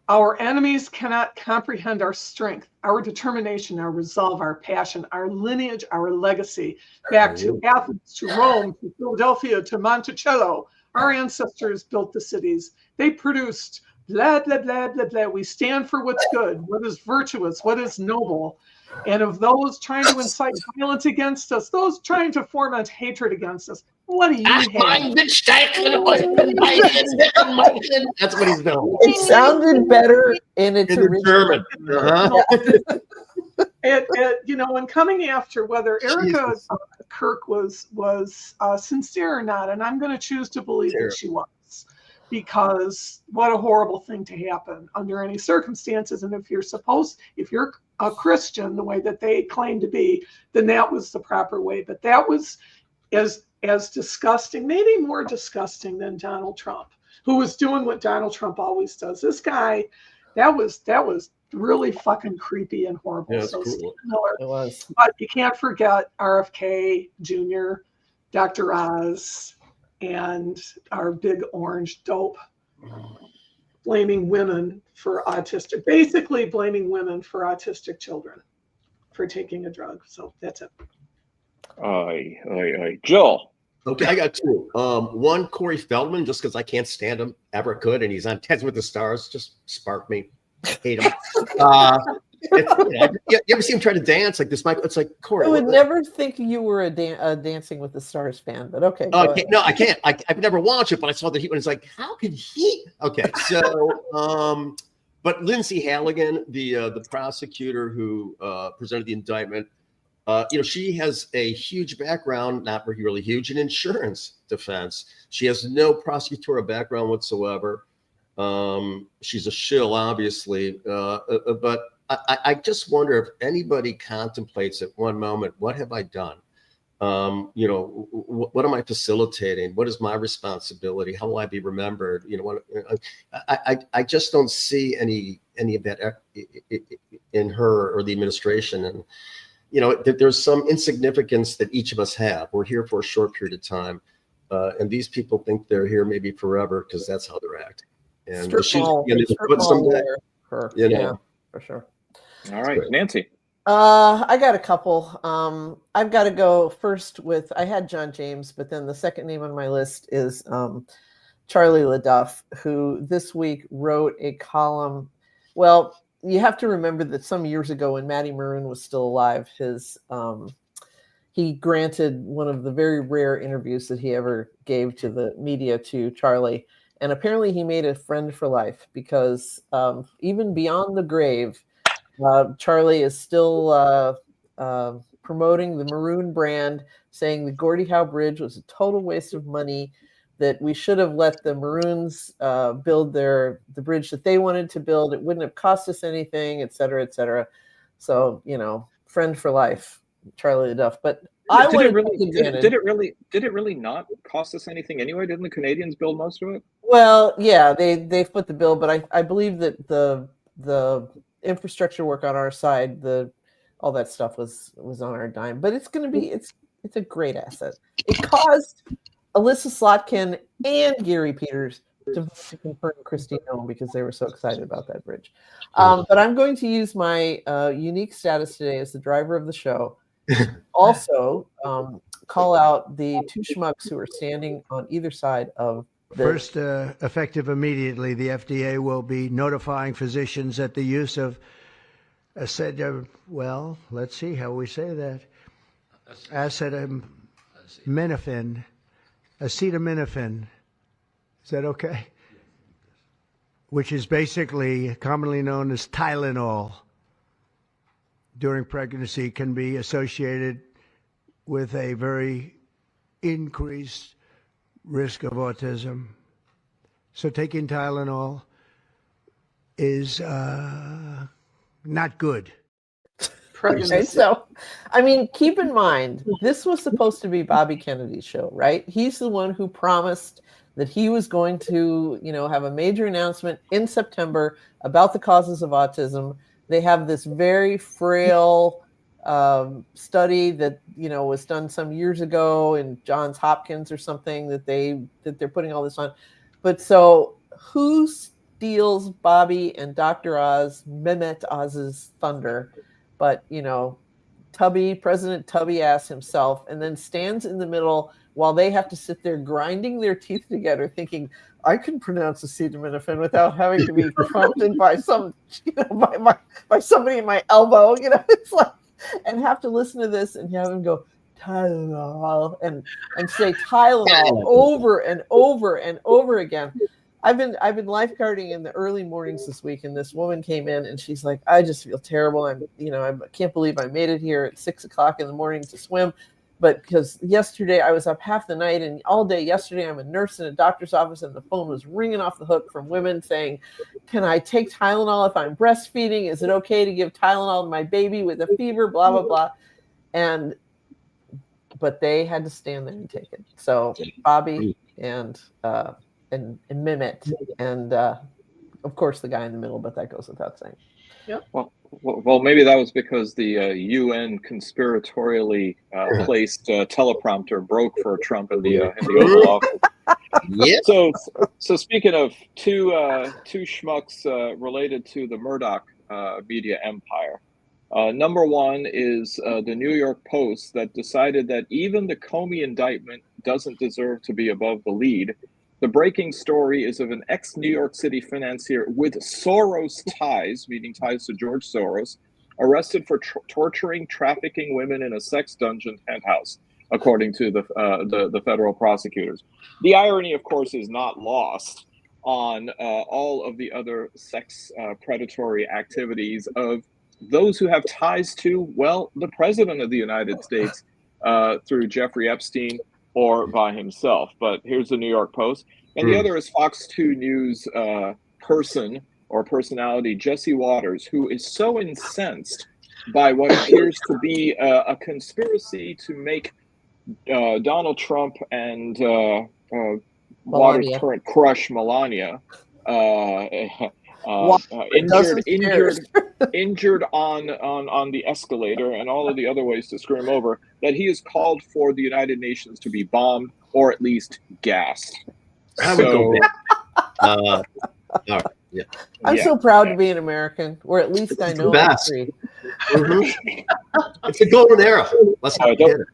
Our enemies cannot comprehend our strength, our determination, our resolve, our passion, our lineage, our legacy, back to Athens, to Rome, to Philadelphia, to Monticello. Our ancestors built the cities. They produced blah, blah, blah, blah, blah. We stand for what's good, what is virtuous, what is noble. And of those trying to incite violence against us, those trying to foment hatred against us, what do you have? That's what he's doing. It sounded better in its original. German. And coming after whether Erica Kirk was sincere or not, and I'm going to choose to believe that she was, because what a horrible thing to happen under any circumstances. And if you're a Christian the way that they claim to be, then that was the proper way. But that was as disgusting, maybe more disgusting than Donald Trump, who was doing what Donald Trump always does. This guy, that was really fucking creepy and horrible. Yeah, so cool. It was. But you can't forget RFK Jr., Dr. Oz, and our big orange dope blaming women for basically blaming women for autistic children for taking a drug. So that's it. Joel. Okay, I got 2. One, Corey Feldman, just because I can't stand him, ever could, and he's on Dancing with the Stars, just spark me. Hate him. You ever see him try to dance like this? It's like, Corey. I would never think you were a Dancing with the Stars fan, but okay. No, I can't. I've never watched it, but I saw that he was like, how could he? Okay, so, but Lindsay Halligan, the prosecutor who presented the indictment, she has a huge background, not really huge, in insurance defense. She has no prosecutorial background whatsoever. She's a shill, obviously, but I just wonder if anybody contemplates at one moment, what have I done? You know, what am I facilitating? What is my responsibility? How will I be remembered? You know, I just don't see any of that in her or the administration. And, you know, there's some insignificance that each of us have. We're here for a short period of time. And these people think they're here maybe forever because that's how they're acting. And the shoes at the end of the foot someday, you know. Yeah, for sure. All right, Nancy. I got a couple. I've got to go first with, I had John James, but then the second name on my list is Charlie LaDuff, who this week wrote a column. Well, you have to remember that some years ago when Matty Maroon was still alive, he granted one of the very rare interviews that he ever gave to the media to Charlie. And apparently he made a friend for life because even beyond the grave, Charlie is still promoting the Maroon brand, saying the Gordie Howe Bridge was a total waste of money, that we should have let the Maroons build the bridge that they wanted to build. It wouldn't have cost us anything, et cetera, et cetera. So, you know, friend for life, Charlie LaDuff. But did it really not cost us anything anyway? Didn't the Canadians build most of it? Well, yeah, they put the bill, but I believe that the infrastructure work on our side, all that stuff was on our dime. But it's going to be it's a great asset. It caused Alyssa Slotkin and Gary Peters to confirm Christine Nome because they were so excited about that bridge. But I'm going to use my unique status today as the driver of the show. Also, call out the two schmucks who are standing on either side of the First, effective immediately, the FDA will be notifying physicians that the use of well, let's see how we say that. Acetaminophen. Is that okay? Which is basically commonly known as Tylenol during pregnancy, can be associated with a very increased risk of autism. So taking Tylenol is not good. Okay, so, I mean, keep in mind, this was supposed to be Bobby Kennedy's show, right? He's the one who promised that he was going to, you know, have a major announcement in September about the causes of autism. They have this very frail study that, you know, was done some years ago in Johns Hopkins or something that they're putting all this on. But so who steals Bobby and Dr. Oz, Mehmet Oz's thunder? But, you know, President Tubby ass himself, and then stands in the middle while they have to sit there grinding their teeth together thinking, I can pronounce acetaminophen without having to be prompted by some, you know, by somebody in my elbow, you know, it's like, and have to listen to this and have him go, Tylenol, and say Tylenol over and over and over again. I've been lifeguarding in the early mornings this week, and this woman came in and she's like, I just feel terrible. I can't believe I made it here at 6 o'clock in the morning to swim. But because yesterday I was up half the night, and all day yesterday I'm a nurse in a doctor's office, and the phone was ringing off the hook from women saying, can I take Tylenol if I'm breastfeeding? Is it okay to give Tylenol to my baby with a fever? Blah, blah, blah. But they had to stand there and take it. So Bobby and Mehmet, and of course the guy in the middle, but that goes without saying. Yep. Well, maybe that was because the UN conspiratorially placed teleprompter broke for Trump in the Oval Office. Yeah. So speaking of two schmucks related to the Murdoch media empire, number one is the New York Post that decided that even the Comey indictment doesn't deserve to be above the lead. The breaking story is of an ex-New York City financier with Soros ties, meaning ties to George Soros, arrested for torturing, trafficking women in a sex dungeon penthouse, according to the federal prosecutors. The irony, of course, is not lost on all of the other sex predatory activities of those who have ties to, well, the president of the United States through Jeffrey Epstein, or by himself. But here's the New York Post. And the other is Fox 2 News personality Jesse Waters, who is so incensed by what appears to be a conspiracy to make Donald Trump and Water's current crush, Melania, injured on the escalator and all of the other ways to screw him over, that he has called for the United Nations to be bombed or at least gassed. I would go back. All right. Yeah. I'm so proud to be an American, or at least I know best. I'm free. It's a golden era. Let's not forget it.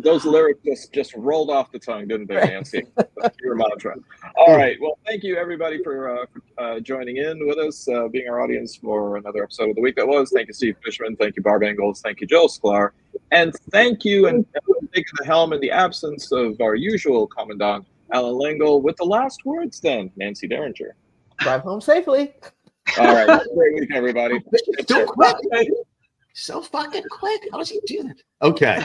Those lyrics just rolled off the tongue, didn't they, Nancy? That's your mantra. All right. Well, thank you, everybody, for joining in with us, being our audience for another episode of The Week That Was. Thank you, Steve Fishman. Thank you, Barb Ingalls. Thank you, Joel Sklar. And thank you, and taking the helm in the absence of our usual Commandant, Alan Lingle, with the last words then, Nancy Derringer. Drive home safely. All right. Have a great week, everybody. So quick. So fucking quick. How does he do that? Okay.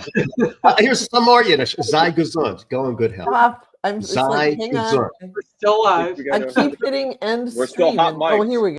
Here's some more Yiddish. Sei gesund. Go in good health. Stop. I'm just like, hang on. We're still alive. I keep hitting end. We're still hot Oh, mics. here we go.